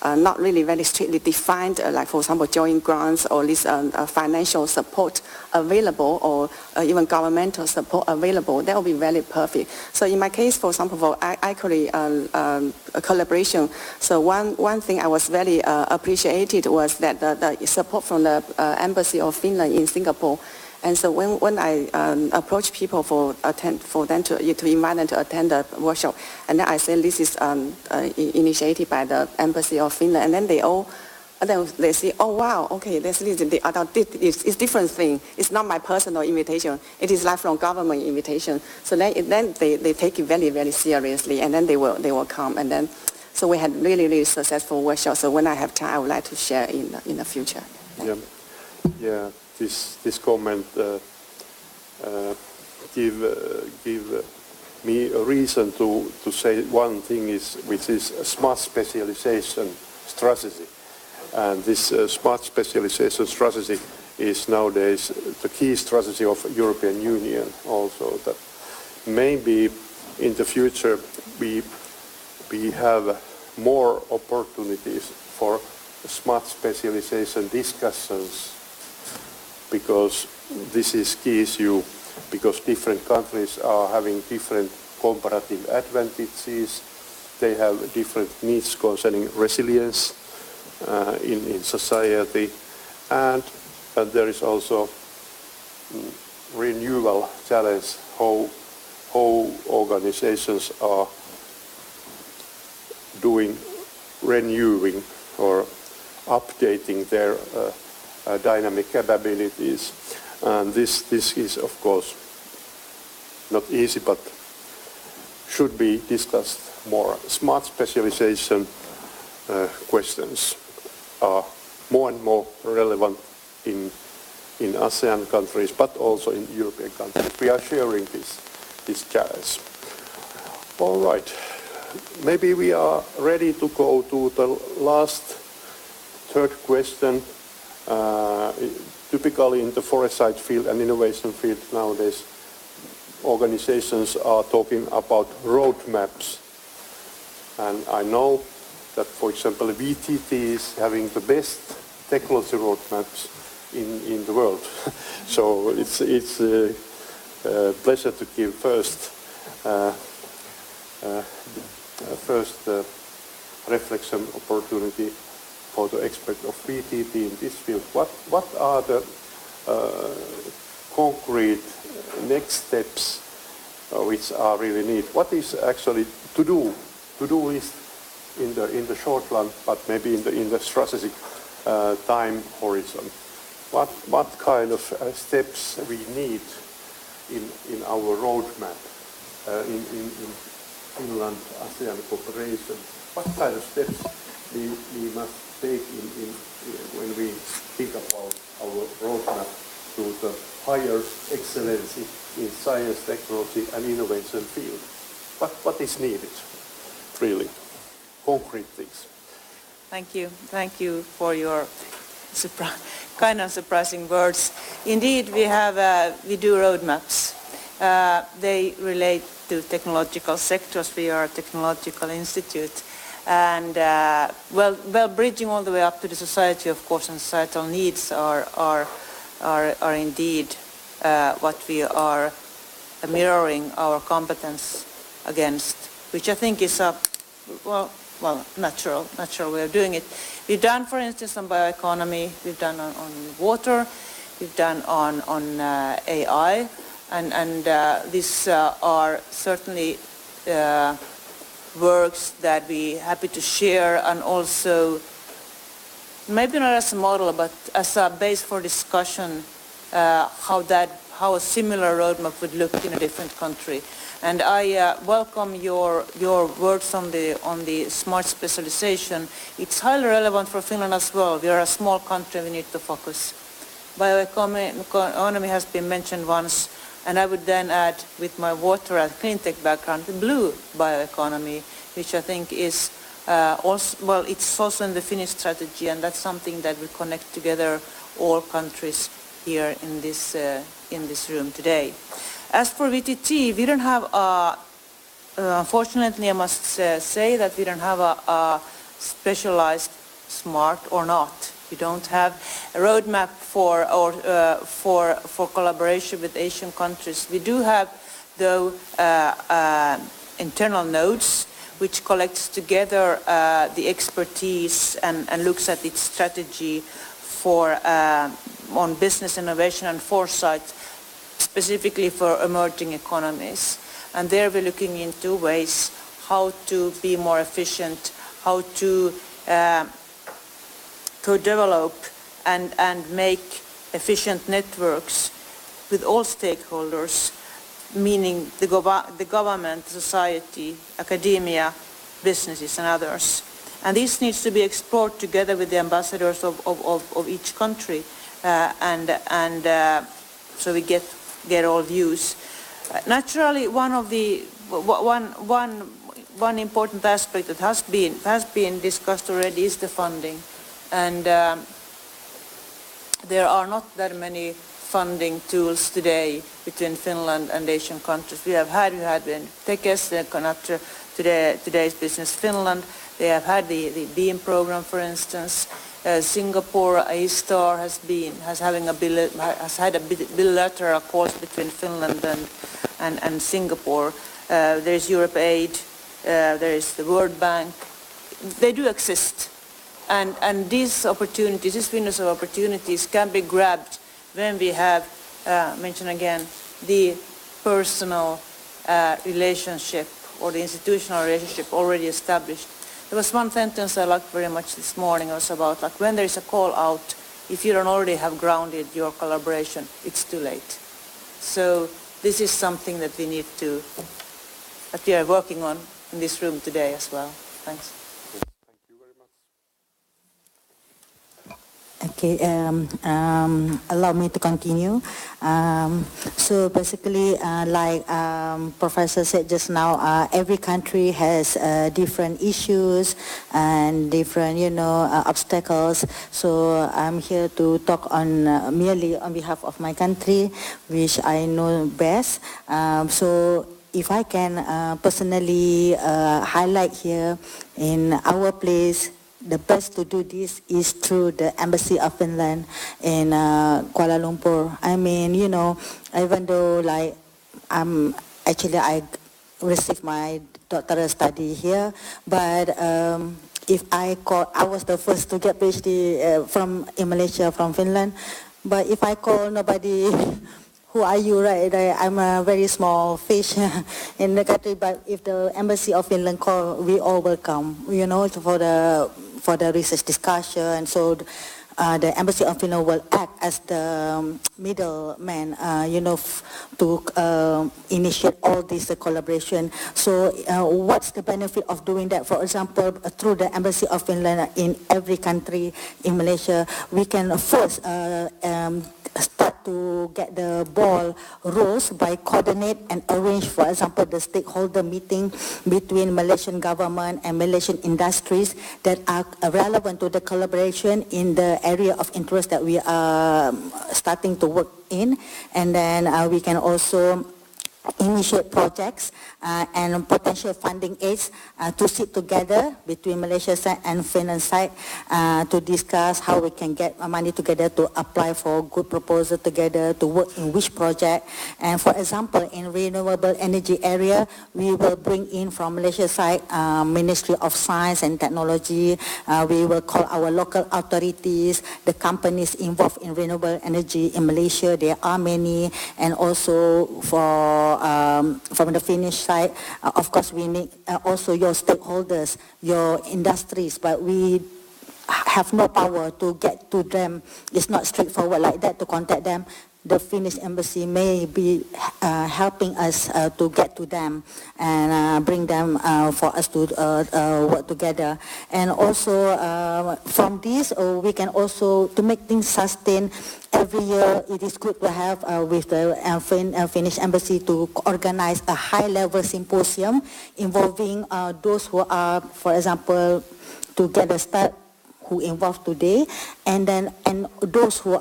not really very strictly defined, like for example, joint grants or this financial support available, or even governmental support available. That will be very perfect. So in my case, for example, for actually collaboration, so one thing I was very appreciated was that the support from the Embassy of Finland in Singapore. And so when I approach people for them to invite them to attend the workshop, and then I say this is initiated by the Embassy of Finland, and then they say, oh wow, okay, it's different thing. It's not my personal invitation. It is like from government invitation. So then they take it very, very seriously, and then they will come, and then so we had really, really successful workshops. So when I have time, I would like to share in the future. Yeah. This comment give me a reason to say one thing which is a smart specialization strategy, and this smart specialization strategy is nowadays the key strategy of European Union also. That maybe in the future we have more opportunities for smart specialization discussions, because this is key issue, because different countries are having different comparative advantages. They have different needs concerning resilience in society, and there is also renewal challenge, how organizations are doing renewing or updating their dynamic capabilities. And this is of course not easy, but should be discussed more. Smart specialization questions are more and more relevant in ASEAN countries, but also in European countries. We are sharing this challenge. All right, maybe we are ready to go to the last third question. Typically in the foresight field and innovation field nowadays, organizations are talking about roadmaps. And I know that, for example, VTT is having the best technology roadmaps in the world. So it's a pleasure to give first reflection opportunity for the expert of VTT in this field. What are the concrete next steps which are really needed? What is actually to do list in the short run, but maybe in the strategic time horizon? What kind of steps we need in our roadmap in Finland ASEAN cooperation? What kind of steps we must take when we think about our roadmap to the higher excellence in science, technology and innovation field? What is needed, really? Concrete things. Thank you for your kind of surprising words. Indeed, we do roadmaps. They relate to technological sectors. We are a technological institute. And well, bridging all the way up to the society, of course, and societal needs are indeed what we are mirroring our competence against, which I think is a natural way of doing it. We've done, for instance, on bioeconomy. We've done on water. We've done on AI, and these are certainly works that we're happy to share, and also maybe not as a model but as a base for discussion, how a similar roadmap would look in a different country. And I welcome your words on the smart specialization. It's highly relevant for Finland as well. We are a small country, we need to focus. Bioeconomy has been mentioned once, and I would then add, with my water and clean tech background, the blue bioeconomy which I think is also, well, it's also in the Finnish strategy, and that's something that will connect together all countries here in this room today. As for VTT, we don't have unfortunately, I must say that we don't have a specialized smart or not. We don't have a roadmap for collaboration with Asian countries. We do have, though, internal nodes which collects together the expertise and looks at its strategy for on business innovation and foresight, specifically for emerging economies. And there we're looking into ways how to be more efficient, how to co-develop and make efficient networks with all stakeholders, meaning the government, society, academia, businesses and others. And this needs to be explored together with the ambassadors of each country, so we get all views. Naturally, one important aspect that has been discussed already is the funding, and there are not that many funding tools today between Finland and Asian countries. We had Tekes, today's Business Finland. They have had the BEAM program, for instance. Singapore, A-Star has had a bilateral course between Finland and Singapore. There's Europe Aid, there is the World Bank. They do exist. And these opportunities, these windows of opportunities can be grabbed when we have, mention again, the personal relationship or the institutional relationship already established. There was one sentence I liked very much this morning. It was about like when there is a call out, if you don't already have grounded your collaboration, it's too late. So this is something that we need to, that we are working on in this room today as well. Thanks. Thank you very much. Okay, allow me to continue. So basically, like Professor said just now, every country has different issues and different, obstacles. So I'm here to talk on merely on behalf of my country, which I know best. So if I can personally highlight here in our place, the best to do this is through the Embassy of Finland in Kuala Lumpur. I mean, even though like I received my doctoral study here, but if I was the first to get PhD in Malaysia from Finland, but if I call nobody, who are you, right? I'm a very small fish in the country, but if the Embassy of Finland call, we all will come, for the research discussion. So the Embassy of Finland will act as the middleman, to initiate all this collaboration. So what's the benefit of doing that? For example, through the Embassy of Finland in every country in Malaysia, we can first start to get the ball rolls by coordinate and arrange, for example, the stakeholder meeting between Malaysian government and Malaysian industries that are relevant to the collaboration in the area of interest that we are starting to work in. And then we can also initiate projects and potential funding aids to sit together between Malaysia side and Finland side to discuss how we can get money together to apply for good proposal together to work in which project. And for example, in renewable energy area, we will bring in from Malaysia side Ministry of Science and Technology. We will call our local authorities, the companies involved in renewable energy in Malaysia. There are many, and also from the Finnish side, of course, we need also your stakeholders, your industries, but we have no power to get to them. It's not straightforward like that to contact them. the Finnish embassy may be helping us to get to them and bring them for us to work together. And also from this, we can also, to make things sustain, every year it is good to have with the Finnish embassy to organize a high-level symposium involving those who are, for example, to get a start, who involved today, and those who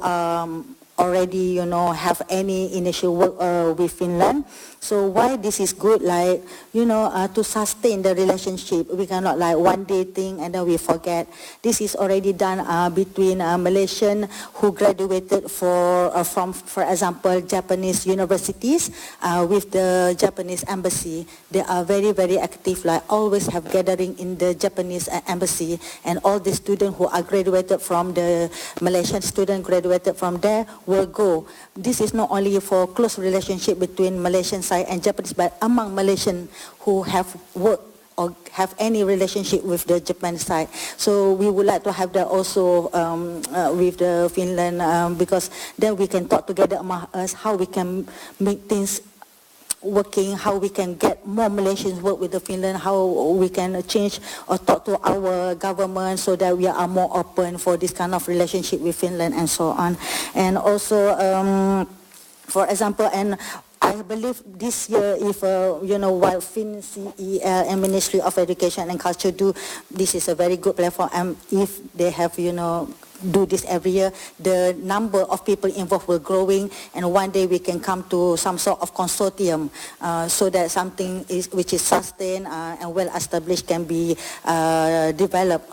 already, have any initial work with Finland. So why this is good, like, to sustain the relationship. We cannot like one day thing and then we forget. This is already done between Malaysian who graduated from, for example, Japanese universities with the Japanese embassy. They are very, very active, like always have gathering in the Japanese embassy, and all the students who are graduated from the Malaysian student graduated from there will go. This is not only for close relationship between Malaysian side and Japanese, but among Malaysian who have worked or have any relationship with the Japan side. So we would like to have that also with the Finland, because then we can talk together among us how we can make things working, how we can get more Malaysians work with the Finland, how we can change or talk to our government so that we are more open for this kind of relationship with Finland and so on. And also, for example, and I believe this year, if, while FinCEL and Ministry of Education and Culture do, this is a very good platform, and if they have, do this every year, the number of people involved will growing, and one day we can come to some sort of consortium so that something which is sustained and well established can be developed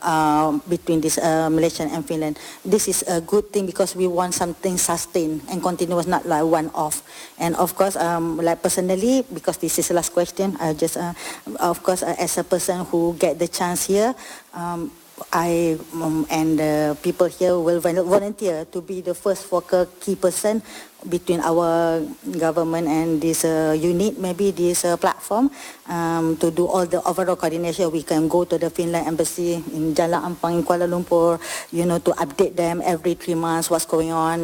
between this Malaysia and Finland. This is a good thing because we want something sustained and continuous, not like one-off. And of course, like personally, because this is the last question, I just, of course, as a person who get the chance here, I and people here will volunteer to be the first focal key person between our government and this unit, maybe this platform, to do all the overall coordination. We can go to the Finland embassy in Jalan Ampang in Kuala Lumpur, to update them every 3 months what's going on.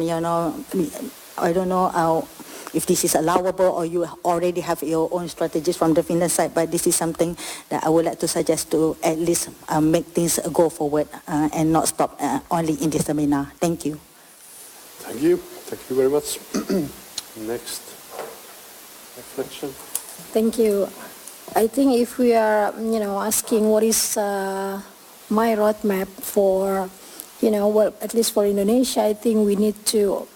I don't know if this is allowable or you already have your own strategies from the Finland side, but this is something that I would like to suggest to at least make things go forward and not stop only in this seminar. Thank you. Thank you. Thank you very much. Next reflection. Thank you. I think if we are, asking what is my roadmap for, well, at least for Indonesia, I think we need to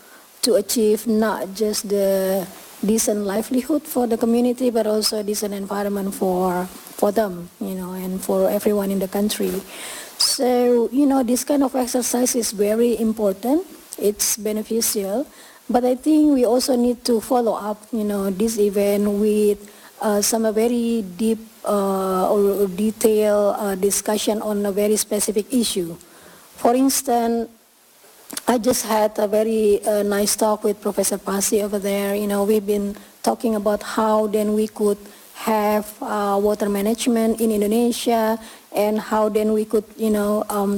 achieve not just the decent livelihood for the community, but also a decent environment for them, and for everyone in the country. So, this kind of exercise is very important. It's beneficial, but I think we also need to follow up, this event with some very deep or detailed discussion on a very specific issue. For instance, I just had a very nice talk with Professor Pasi over there. We've been talking about how then we could have water management in Indonesia, and how then we could,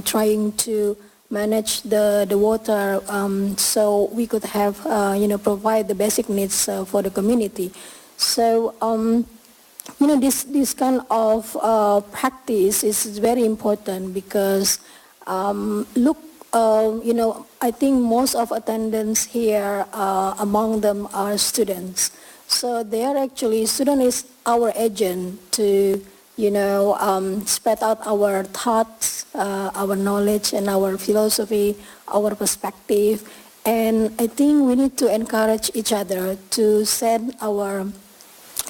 trying to manage the water so we could have, provide the basic needs for the community. So, this kind of practice is very important because, I think most of attendants here, among them are students. So they are actually, student is our agent to, spread out our thoughts, our knowledge and our philosophy, our perspective. And I think we need to encourage each other to send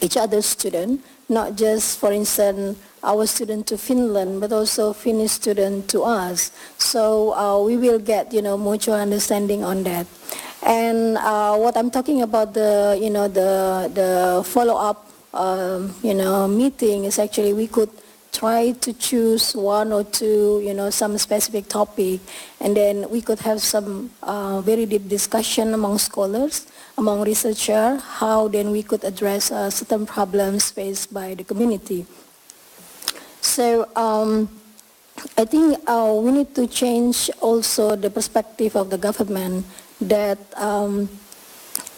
each other's student, not just, for instance, our student to Finland, but also Finnish student to us. So we will get, mutual understanding on that. And what I'm talking about, the follow-up, meeting is actually we could try to choose one or two, some specific topic, and then we could have some very deep discussion among scholars, among researchers, how then we could address certain problems faced by the community. So I think we need to change also the perspective of the government that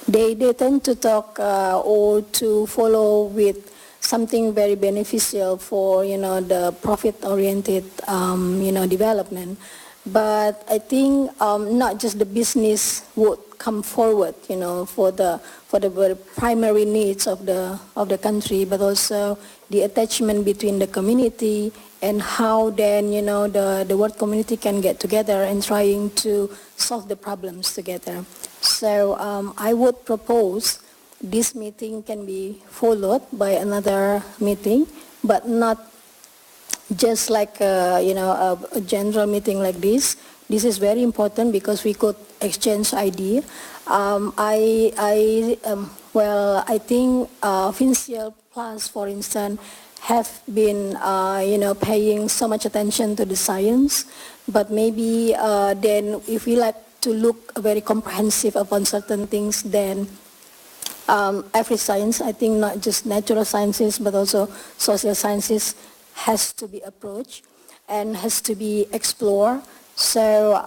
they tend to talk or to follow with something very beneficial for, the profit-oriented, development. But I think not just the business would come forward, for the very primary needs of the country, but also the attachment between the community and how then, the world community can get together and trying to solve the problems together. So I would propose this meeting can be followed by another meeting, but not just like a general meeting like this. This is very important because we could exchange idea. I think FinCL Plus, for instance, have been paying so much attention to the science, but maybe then if we like to look very comprehensive upon certain things, then every science, I think not just natural sciences, but also social sciences has to be approached and has to be explored. So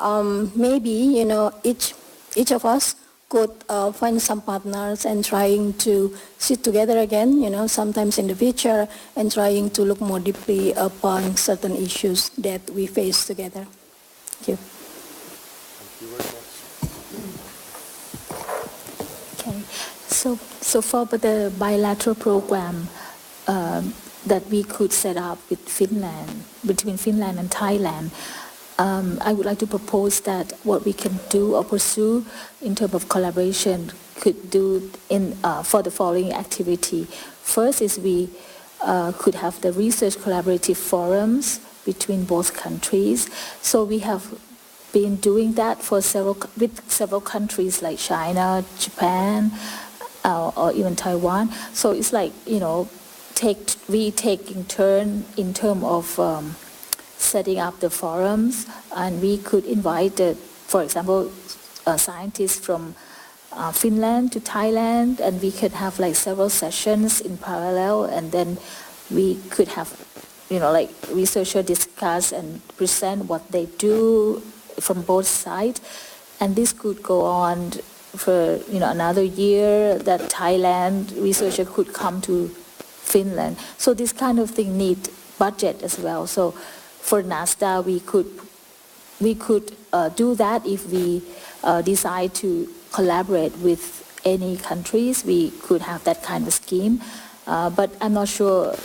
maybe, each of us could find some partners and trying to sit together again, sometimes in the future, and trying to look more deeply upon certain issues that we face together. Thank you. Thank you very much. Okay, so for the bilateral program that we could set up with Finland, between Finland and Thailand, I would like to propose that what we can do or pursue in terms of collaboration could do for the following activity. First is we could have the research collaborative forums between both countries. So we have been doing that for with several countries like China, Japan, or even Taiwan. So it's like, we taking turn in terms of setting up the forums, and we could invite, for example, scientists from Finland to Thailand, and we could have like several sessions in parallel, and then we could have, researchers discuss and present what they do from both sides, and this could go on for another year. That Thailand researcher could come to Finland. So this kind of thing need budget as well. So for NASDA, we could do that if we decide to collaborate with any countries. We could have that kind of scheme, but I'm not sure.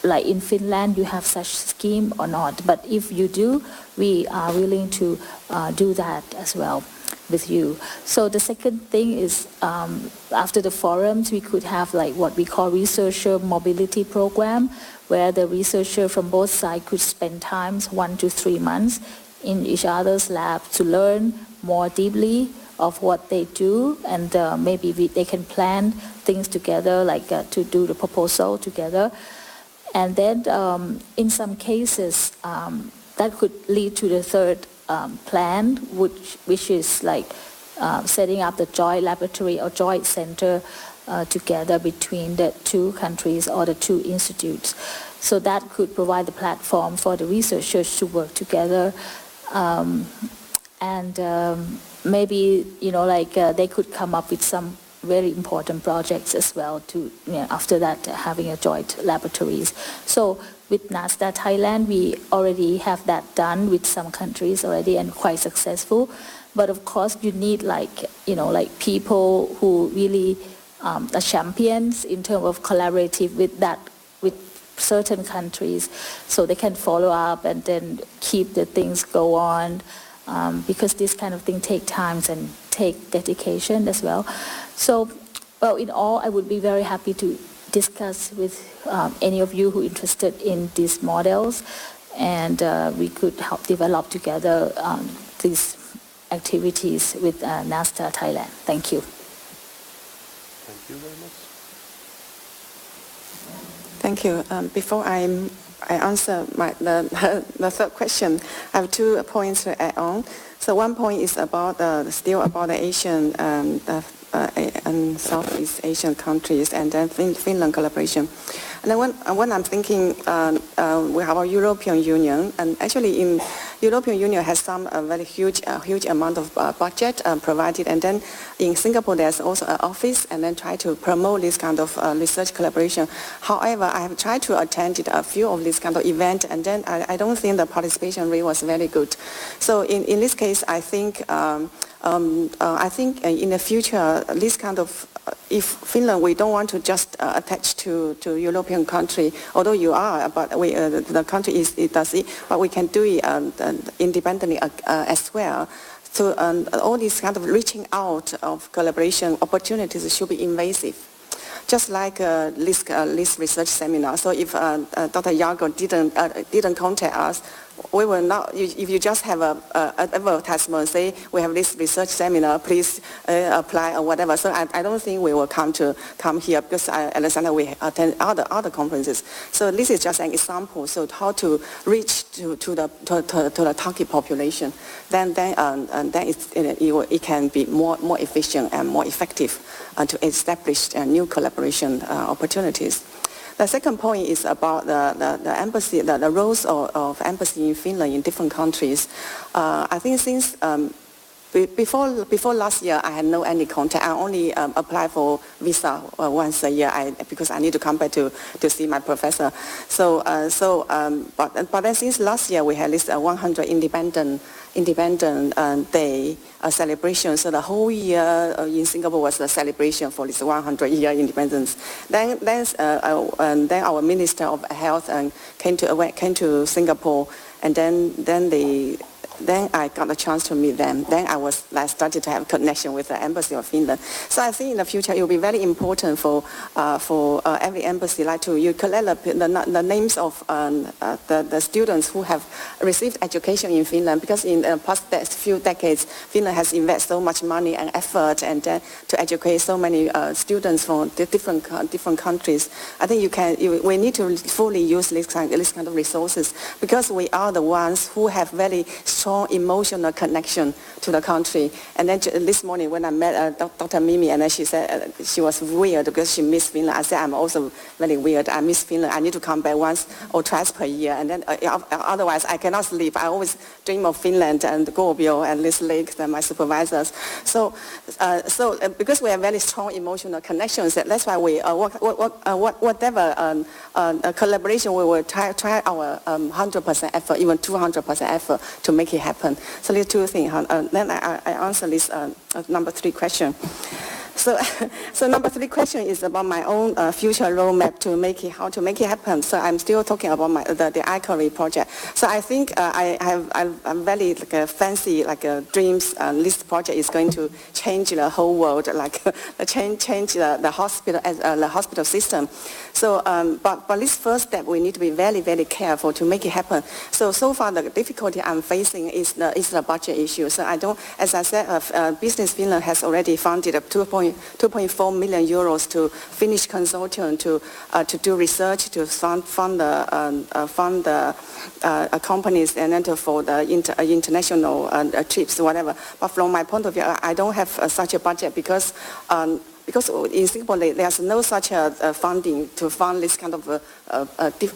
Like in Finland, you have such scheme or not. But if you do, we are willing to do that as well with you. So the second thing is after the forums, we could have like what we call researcher mobility program, where the researcher from both sides could spend times 1 to 3 months in each other's lab to learn more deeply of what they do, and maybe they can plan things together, like to do the proposal together. And then in some cases, that could lead to the third plan, which is like setting up the joint laboratory or joint center together between the two countries or the two institutes. So that could provide the platform for the researchers to work together. And maybe, they could come up with some very important projects as well to, after that, having a joint laboratories. So with NASDA Thailand, we already have that done with some countries already and quite successful. But of course, you need people who really are champions in terms of collaborative with certain countries, so they can follow up and then keep the things go on, because this kind of thing take time and take dedication as well. So, well, in all, I would be very happy to discuss with any of you who are interested in these models, and we could help develop together these activities with NASDA Thailand. Thank you. Thank you very much. Thank you. Before I answer the third question, I have 2 points to add on. So one point is about still about the Asian and Southeast Asian countries, and then Finland collaboration. And then when I'm thinking, we have our European Union, and actually in European Union has some very huge amount of budget provided, and then in Singapore there's also an office, and then try to promote this kind of research collaboration. However, I have tried to attend a few of these kind of events, and then I don't think the participation rate was very good. So in this case, I think in the future, this kind of, if Finland, we don't want to just attach to European country, although you are, but the country does it, but we can do it independently as well. So all these kind of reaching out of collaboration opportunities should be invasive. Just like this research seminar. So if Dr. Yago didn't contact us, we will not. If you just have an advertisement, say we have this research seminar, please apply or whatever. So I don't think we will come here, because Alexander, we attend other conferences. So this is just an example. So how to reach to the target population, then it can be more efficient and more effective to establish new collaboration opportunities. The second point is about the embassy, the roles of embassy in Finland in different countries. I think since before last year, I had no any contact. I only apply for visa once a year because I need to come back to see my professor. But then since last year, we had this 100 Independent Day celebration. So the whole year in Singapore was a celebration for this 100-year independence. Then our Minister of Health came to Singapore, and then I got a chance to meet them. Then I started to have connection with the Embassy of Finland. So I think in the future it will be very important for every embassy, like you collect the names of the students who have received education in Finland, because in the past few decades, Finland has invested so much money and effort and to educate so many students from different countries. I think we need to fully use this kind of resources, because we are the ones who have very strong emotional connection to the country. And then this morning when I met Dr. Mimi, and then she said she was weird because she missed Finland. I said I'm also very weird. I miss Finland. I need to come back once or twice per year, and then otherwise I cannot sleep. I always dream of Finland and Kuopio and this lake and my supervisors. So because we have very strong emotional connections, that's why we whatever collaboration, we will try our 100% effort, even 200% effort to make it happen. So these two things. Then I answer this number 3 question. So number 3 question is about my own future roadmap how to make it happen. So I'm still talking about the iCurry project. So I think I'm very fancy dreams. This project is going to change the whole world, change the hospital system. So but this first step, we need to be very, very careful to make it happen. So far the difficulty I'm facing is the budget issue. So as I said, Business Finland has already funded 2.4 million euros to Finnish consortium to do research, to fund the companies, and then for the international trips, whatever. But from my point of view, I don't have such a budget, because in Singapore there's no such funding to fund this kind of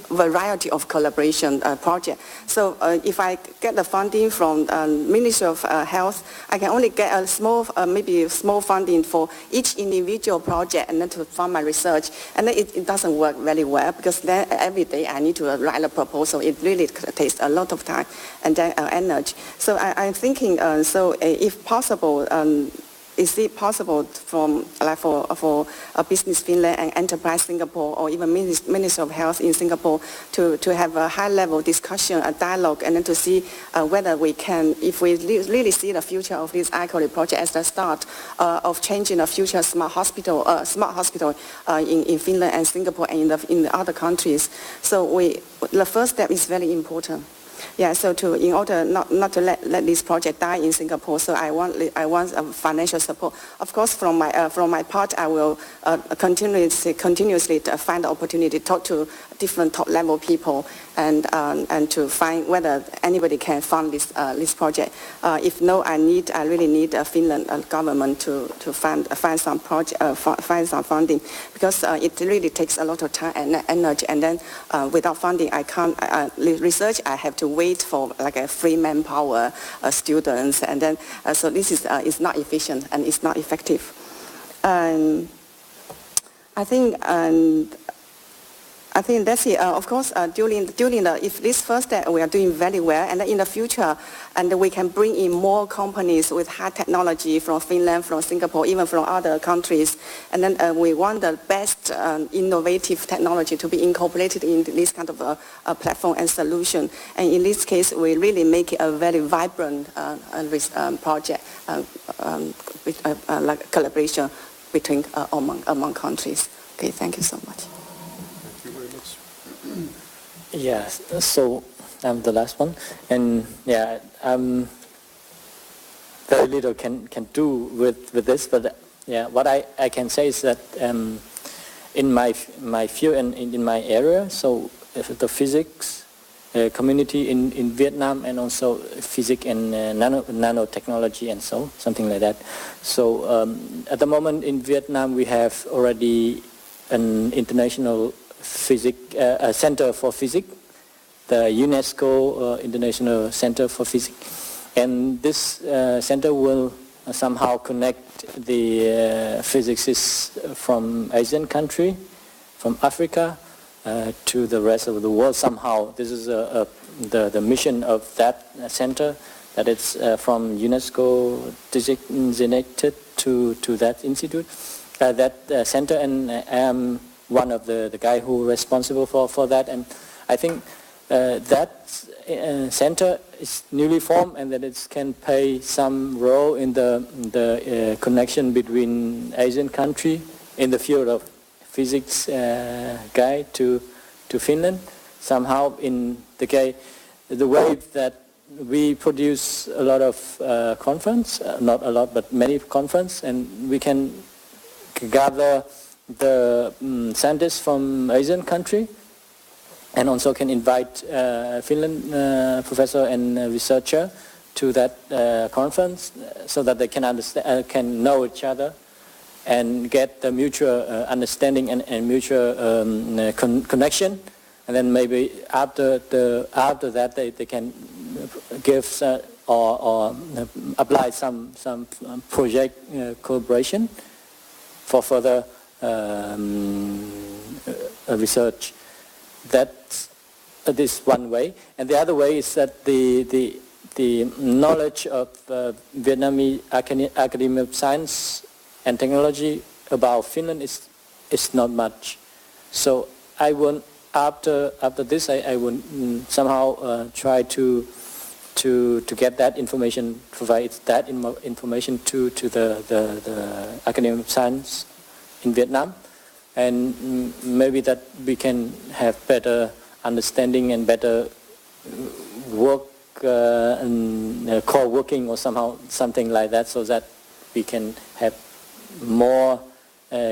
variety of collaboration project. So if I get the funding from Ministry of Health, I can only get a small funding for each individual project, and then to fund my research. And then it doesn't work very well, because then every day I need to write a proposal. It really takes a lot of time and then energy. So I'm thinking, if possible, is it possible for a Business Finland and Enterprise Singapore, or even Ministry of Health in Singapore, to have a high-level discussion, a dialogue, and then to see whether we can, if we really see the future of this iCurry project as the start of changing the future smart hospital in Finland and Singapore and in the other countries. So the first step is very important. Yeah, so in order not to let this project die in Singapore, so I want financial support. Of course, from my part, I will continuously find the opportunity to talk to different top-level people and to find whether anybody can fund this project. If no, I really need Finland government to find some funding, because it really takes a lot of time and energy, and then without funding, I can't research. I have to wait for like a free manpower, students, and then so this is not efficient and it's not effective. I think that's it. Of course, if this first step we are doing very well, and then in the future, and we can bring in more companies with high technology from Finland, from Singapore, even from other countries, and then we want the best innovative technology to be incorporated in this kind of a platform and solution. And in this case, we really make it a very vibrant project, like collaboration between among countries. Okay, thank you so much. Yes, so I'm the last one, and yeah, very little can do with this, but yeah, what I can say is that in my field and in my area, so the physics community in Vietnam, and also physics and nanotechnology and something like that. So at the moment in Vietnam we have already an international Center for Physics, the UNESCO International Center for Physics, and this center will somehow connect the physicists from Asian country, from Africa, to the rest of the world. Somehow this is the mission of that center, that it's from UNESCO designated to that institute, that center, and I am one of the guy who is responsible for that. And I think that center is newly formed, and that it can play some role in the connection between Asian country in the field of physics guy to Finland. Somehow in the way that we produce a lot of conference, not a lot but many conference, and we can gather the scientists from Asian country, and also can invite Finland professor and researcher to that conference, so that they can understand, can know each other, and get the mutual understanding and mutual connection, and then maybe after that they can give or apply some project collaboration for further research. That's this one way, and the other way is that the knowledge of Vietnamese Academy of Science and Technology about Finland is not much. So I want after this I would somehow try to get that information, provide that information to the Academy of Science in Vietnam, and maybe that we can have better understanding and better work and co-working or something like that, so that we can have more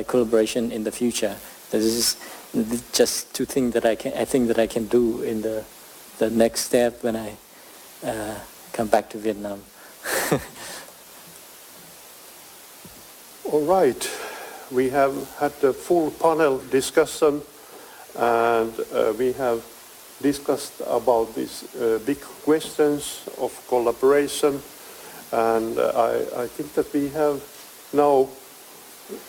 collaboration in the future. This is just two things that I think that I can do in the next step when I come back to Vietnam. All right. We have had a full panel discussion, and we have discussed about these big questions of collaboration, and I think that we have now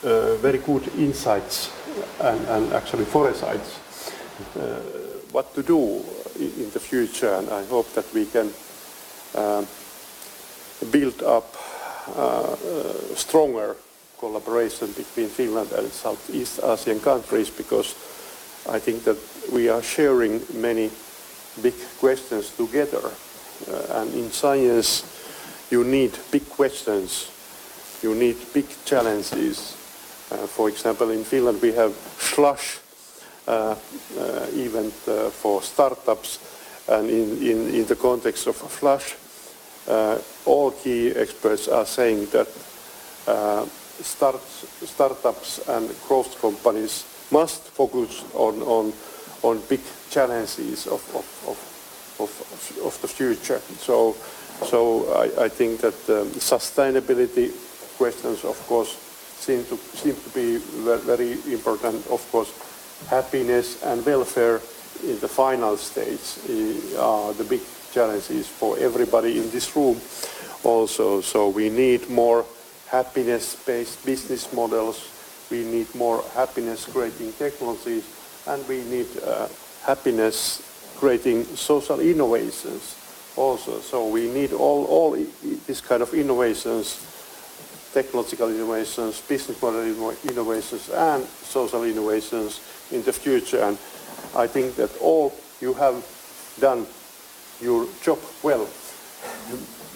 very good insights and actually foresights what to do in the future, and I hope that we can build up stronger collaboration between Finland and Southeast Asian countries, because I think that we are sharing many big questions together, and in science you need big questions, you need big challenges. For example, in Finland we have Slush event for startups, and in the context of Slush, all key experts are saying that startups and growth companies must focus on on big challenges of the future. So I think that sustainability questions, of course, seem to be very important. Of course, happiness and welfare in the final stage are the big challenges for everybody in this room also. So we need more happiness-based business models, we need more happiness-creating technologies, and we need happiness-creating social innovations also. So we need all this kind of innovations, technological innovations, business model innovations, and social innovations in the future. And I think that all you have done your job well,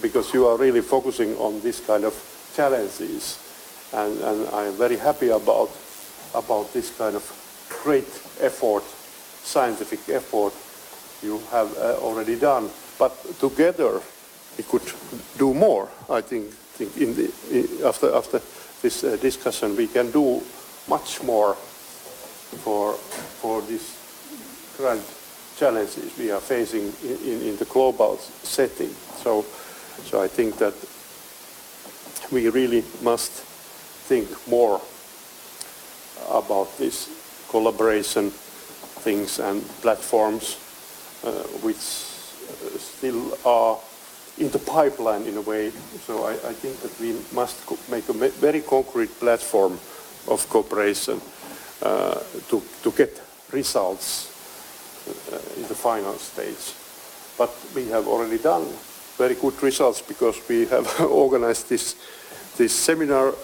because you are really focusing on this kind of challenges, and I'm very happy about this kind of great effort, scientific effort you have already done. But together we could do more. I think after this discussion we can do much more for these current challenges we are facing in the global setting. So I think that we really must think more about this collaboration things and platforms which still are in the pipeline in a way. So I think that we must make a very concrete platform of cooperation to get results in the final stage. But we have already done very good results because we have organized this seminar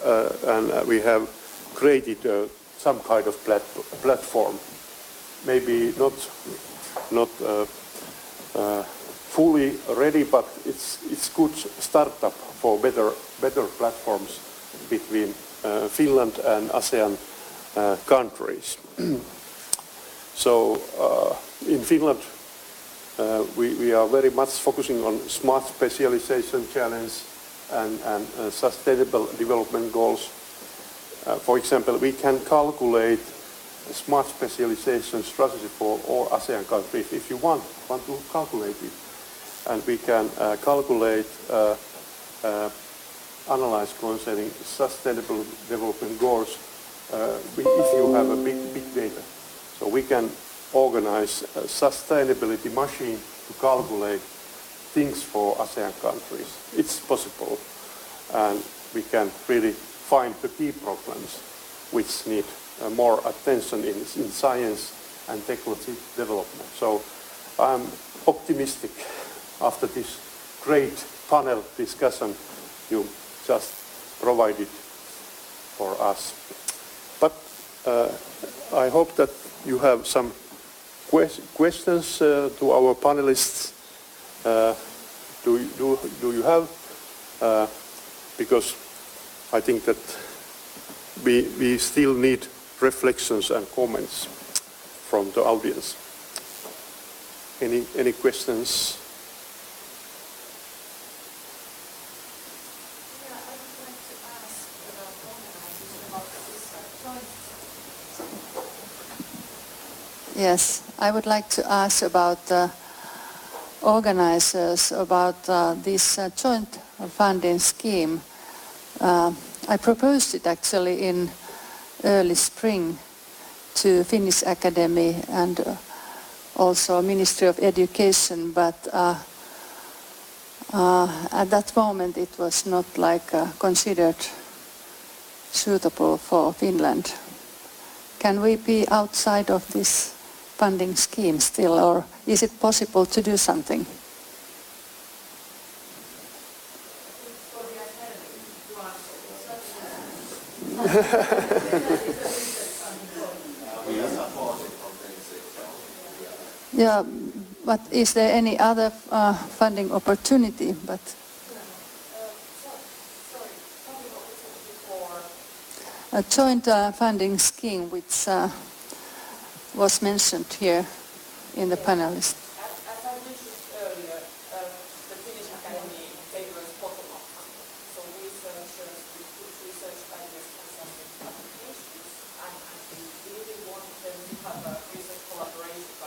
and we have created some kind of platform. Maybe not fully ready, but it's good startup for better platforms between Finland and ASEAN countries. So in Finland we are very much focusing on smart specialization challenge and sustainable development goals. For example, we can calculate a smart specialization strategy for all ASEAN countries if you want to calculate it. And we can calculate, analyze concerning sustainable development goals if you have a big data. So we can organize a sustainability machine to calculate things for ASEAN countries. It's possible, and we can really find the key problems which need more attention in science and technology development. So I'm optimistic after this great panel discussion you just provided for us. But I hope that you have some questions to our panelists. Do you have? Because I think that we still need reflections and comments from the audience. Any questions? Yes, I would like to ask about the organizers about this joint funding scheme. I proposed it actually in early spring to Finnish Academy and also Ministry of Education, but at that moment it was not considered suitable for Finland. Can we be outside of this funding scheme still, or is it possible to do something? Yeah, but is there any other funding opportunity? But a joint funding scheme which was mentioned here in the panelists. As I mentioned earlier, the Finnish Academy favors bottom-up funding. So researchers with good research ideas can submit applications, and we really want them to have a research collaboration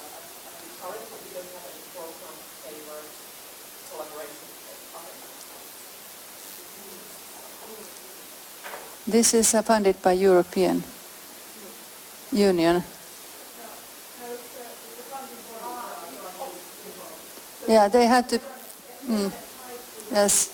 This is funded by European Union. Yeah, they had to. Yes.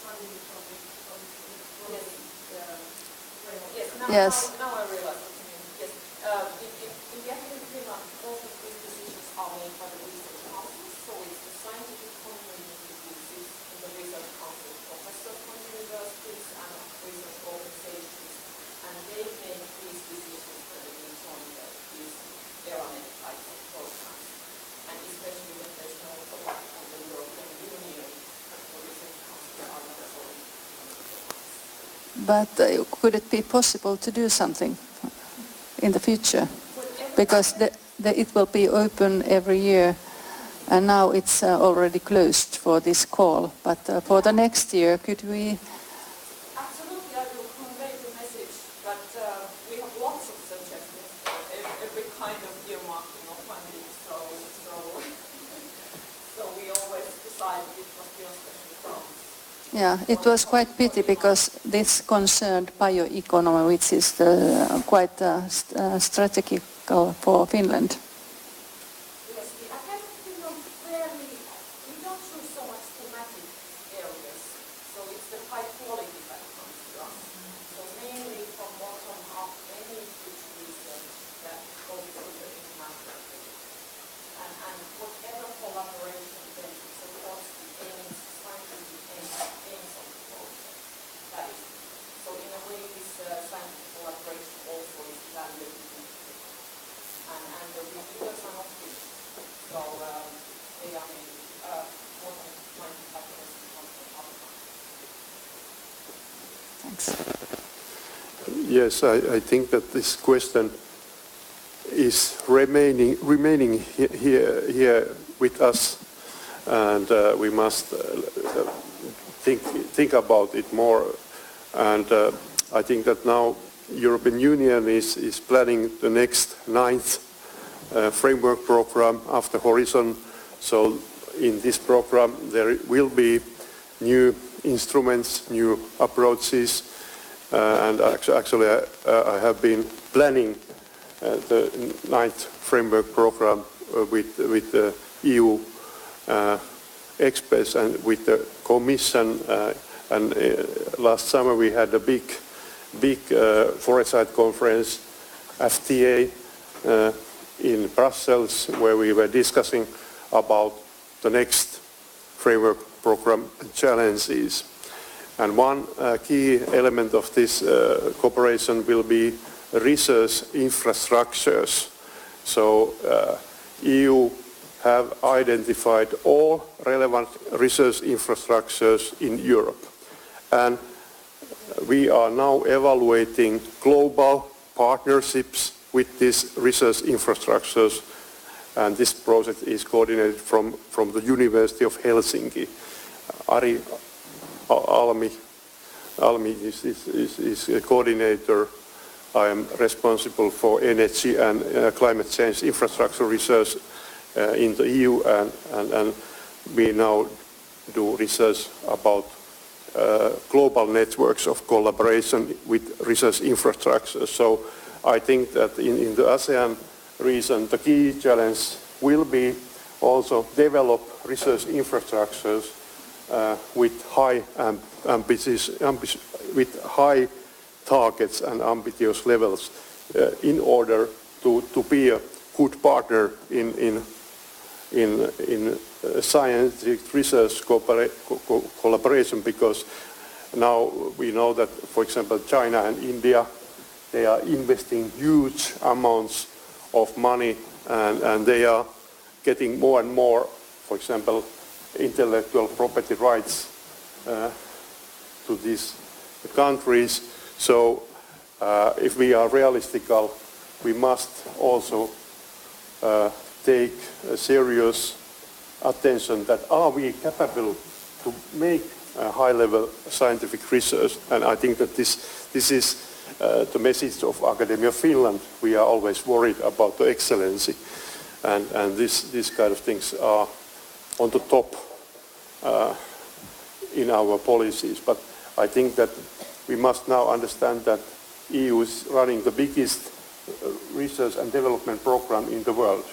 Yes. Now I realize what you mean. Yes. In the academic Finland, both of these decisions are made by the research council, so it's the scientific community which is in the research council, professors from universities and research organizations, and they make these decisions when they join these LL.M types of programs, and especially when there's no support from the European Union, the research councils are not so. But could it be possible to do something in the future? Because it will be open every year, and now it's already closed for this call. But for the next year, could we? Absolutely, I will convey the message, but we have lots of suggestions for every kind of earmarking of funding, so we always decide which was the special funds. Yeah, it was quite pity because this concerned bioeconomy, which is quite strategical for Finland. Yes, the academic Finland we don't choose so much thematic areas, so it's the high quality that comes to us. So mainly from bottom up, any good research that goes through the international field. And whatever collaboration then supports the aims, scientific aims of the project. That is. So in a way this scientific collaboration also is valued. And the reviewers are not finished. So they are maybe more than 95% from outcome. Thanks. Yes, I think that this question is remaining here with us, and we must think about it more. And I think that now European Union is planning the next 9th framework program after Horizon. So in this program there will be new instruments, new approaches, and actually I have been planning the 9th framework program with the EU experts and with the Commission. And last summer we had a big foresight conference, FTA, in Brussels, where we were discussing about the next framework program challenges. And one key element of this cooperation will be research infrastructures. So EU have identified all relevant research infrastructures in Europe. And we are now evaluating global partnerships with these research infrastructures, and this project is coordinated from the University of Helsinki. Ariadno is a coordinator. I am responsible for energy and climate change infrastructure research in the EU, and we now do research about global networks of collaboration with research infrastructure. So I think that in the ASEAN region, the key challenge will be also develop research infrastructures with high targets and ambitious levels in order to be a good partner in scientific research collaboration, because now we know that, for example, China and India, they are investing huge amounts of money, and they are getting more and more, for example, intellectual property rights to these countries. So if we are realistic, we must also take a serious attention that are we capable to make high-level scientific research. And I think that this is the message of Academia Finland. We are always worried about the excellency, and these kind of things are on the top in our policies. But I think that we must now understand that EU is running the biggest research and development program in the world.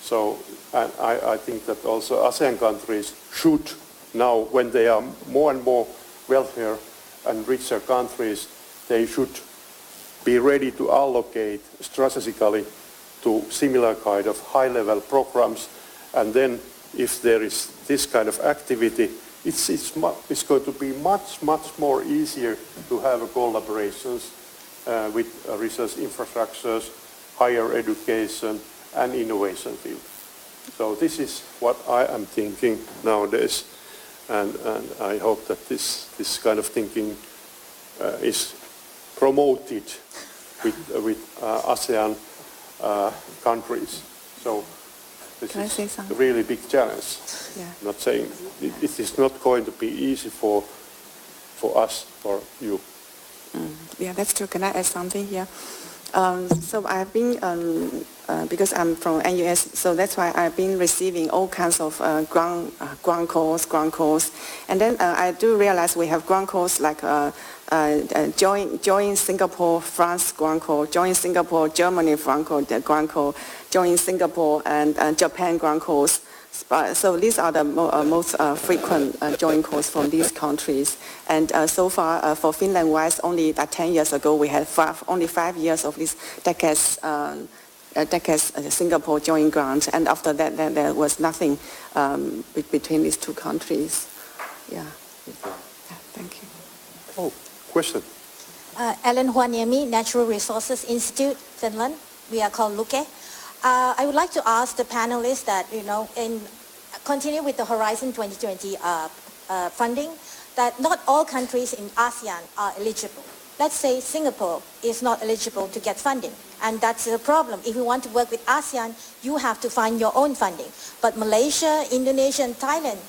So I think that also ASEAN countries should now, when they are more and more wealthier and richer countries, they should be ready to allocate strategically to similar kind of high-level programs. And then if there is this kind of activity, it's going to be much more easier to have collaborations with research infrastructures, higher education, and innovation field. So this is what I am thinking nowadays, and I hope that this kind of thinking is promoted with ASEAN countries. So this is a really big challenge. Yeah. I'm not saying it is not going to be easy for us, for you. Yeah, that's true. Can I add something here? So I've been, because I'm from NUS, so that's why I've been receiving all kinds of grant calls. And then I do realize we have grant calls like join Singapore, France grant call, join Singapore, Germany grant call, join Singapore and Japan grant calls. So these are the most frequent joint calls from these countries. And so far, for Finland-wise, only 10 years ago, we had only 5 years of this decades Singapore joint grant. And after that, there was nothing between these two countries. Yeah. Thank you. Oh, question. Ellen Huaniemi, Natural Resources Institute, Finland. We are called LUKE. I would like to ask the panelists that, continue with the Horizon 2020 funding, that not all countries in ASEAN are eligible. Let's say Singapore is not eligible to get funding, and that's a problem. If you want to work with ASEAN, you have to find your own funding. But Malaysia, Indonesia, and Thailand,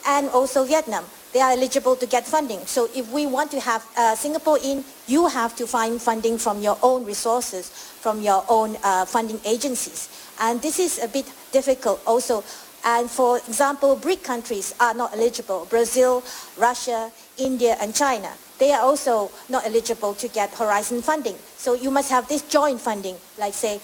and also Vietnam, they are eligible to get funding. So if we want to have Singapore in, you have to find funding from your own resources, from your own funding agencies. And this is a bit difficult also. And for example, BRIC countries are not eligible. Brazil, Russia, India, and China. They are also not eligible to get Horizon funding. So you must have this joint funding, like say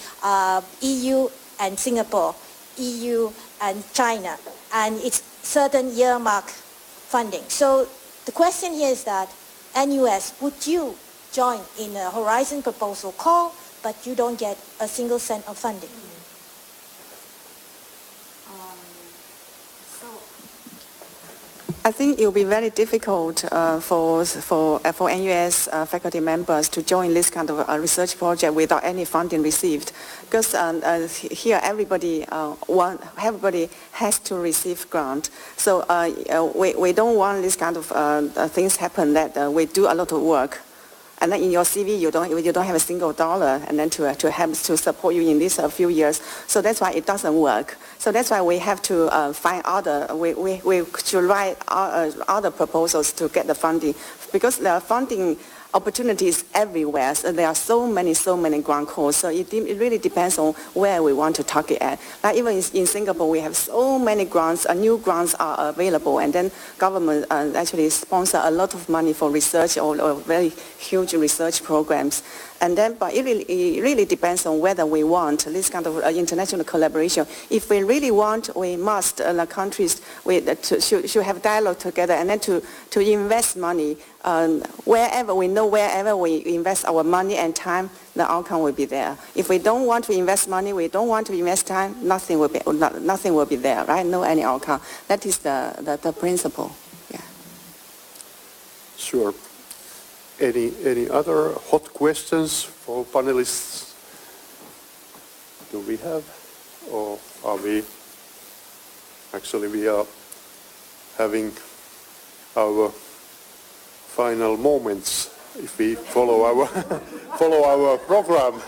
EU and Singapore, EU and China. And it's certain earmark funding. So the question here is that NUS, would you join in a Horizon proposal call, but you don't get a single cent of funding? I think it will be very difficult for NUS faculty members to join this kind of research project without any funding received, because here everybody has to receive grant. So we don't want this kind of things happen that we do a lot of work, and then in your CV you don't have a single dollar, and then to help to support you in these few years. So that's why it doesn't work. So that's why we have to find we should write other proposals to get the funding, because the funding opportunities everywhere. So there are so many grant calls. So it really depends on where we want to target at. Like even in Singapore, we have so many grants, new grants are available, and then government actually sponsor a lot of money for research or very huge research programs. And then, but it really depends on whether we want this kind of international collaboration. If we really want, we must, the countries should have dialogue together, and then to invest money wherever we invest our money and time, the outcome will be there. If we don't want to invest money, we don't want to invest time, nothing will be there, right? No any outcome. That is the principle. Yeah. Sure. Any other hot questions for panelists? Do we have, or are we? Actually, we are having our final moments if we follow our program,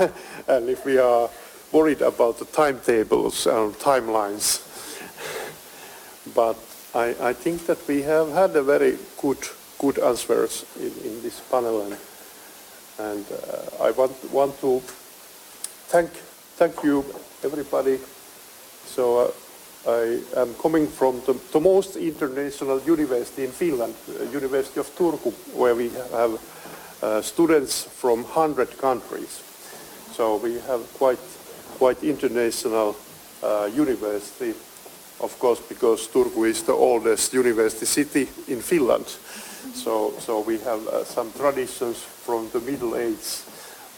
and if we are worried about the timetables and timelines. But I think that we have had a very good answers in this panel, and I want to thank you everybody. So I am coming from the most international university in Finland, University of Turku, where we have students from 100 countries. So we have quite international university, of course, because Turku is the oldest university city in Finland. So we have some traditions from the Middle Ages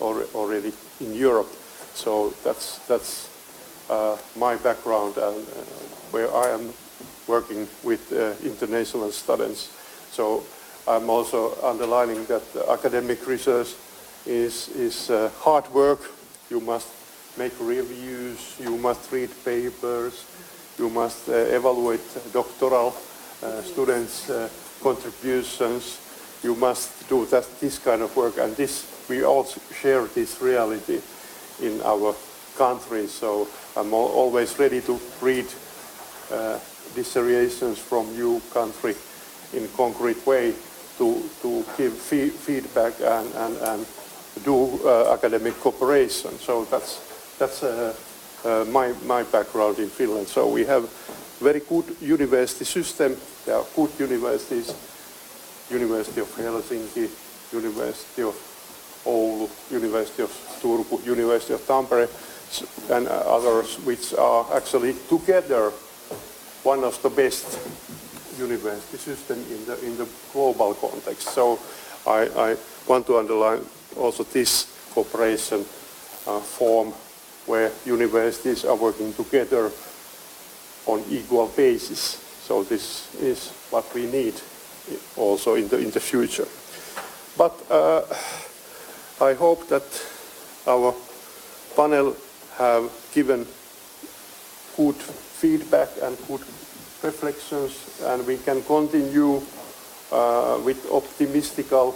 already in Europe. So that's my background and where I am working with international students. So I'm also underlining that academic research is hard work. You must make reviews, you must read papers, you must evaluate doctoral students' contributions. You must do this kind of work, and we also share this reality in our country. So I'm always ready to read dissertations from your country in concrete way to give feedback and do academic cooperation. So that's my background in Finland. So we have very good university system. There are good universities, University of Helsinki, University of Oulu, University of Turku, University of Tampere, and others which are actually together one of the best university system in the global context. So I want to underline also this cooperation form where universities are working together on equal basis. So this is what we need also in the future. But I hope that our panel have given good feedback and good reflections, and we can continue with optimistical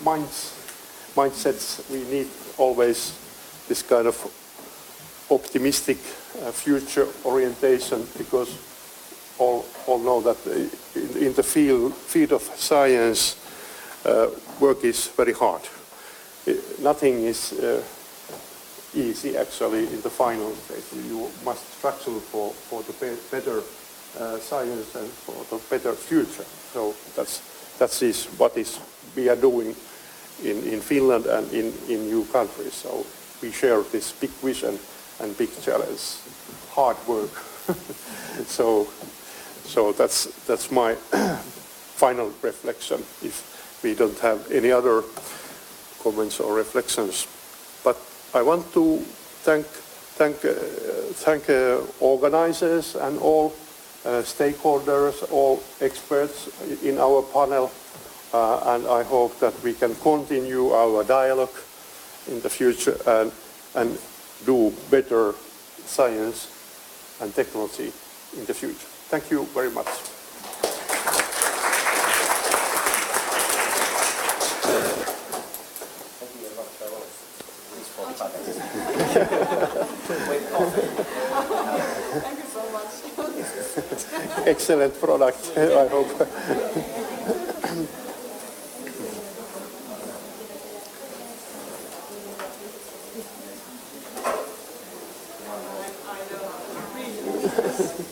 mindsets. We need always this kind of optimistic future orientation, because all know that in the field of science, work is very hard. Nothing is easy actually in the final phase. You must struggle for the better science and for the better future. So that is what we are doing in Finland and in new countries. So we share this big vision and big challenge, hard work. so that's my final reflection, if we don't have any other comments or reflections. But I want to thank organizers and all stakeholders, all experts in our panel, and I hope that we can continue our dialogue in the future and do better science and technology in the future. Thank you very much. Thank you so much. Excellent product, I hope. I know.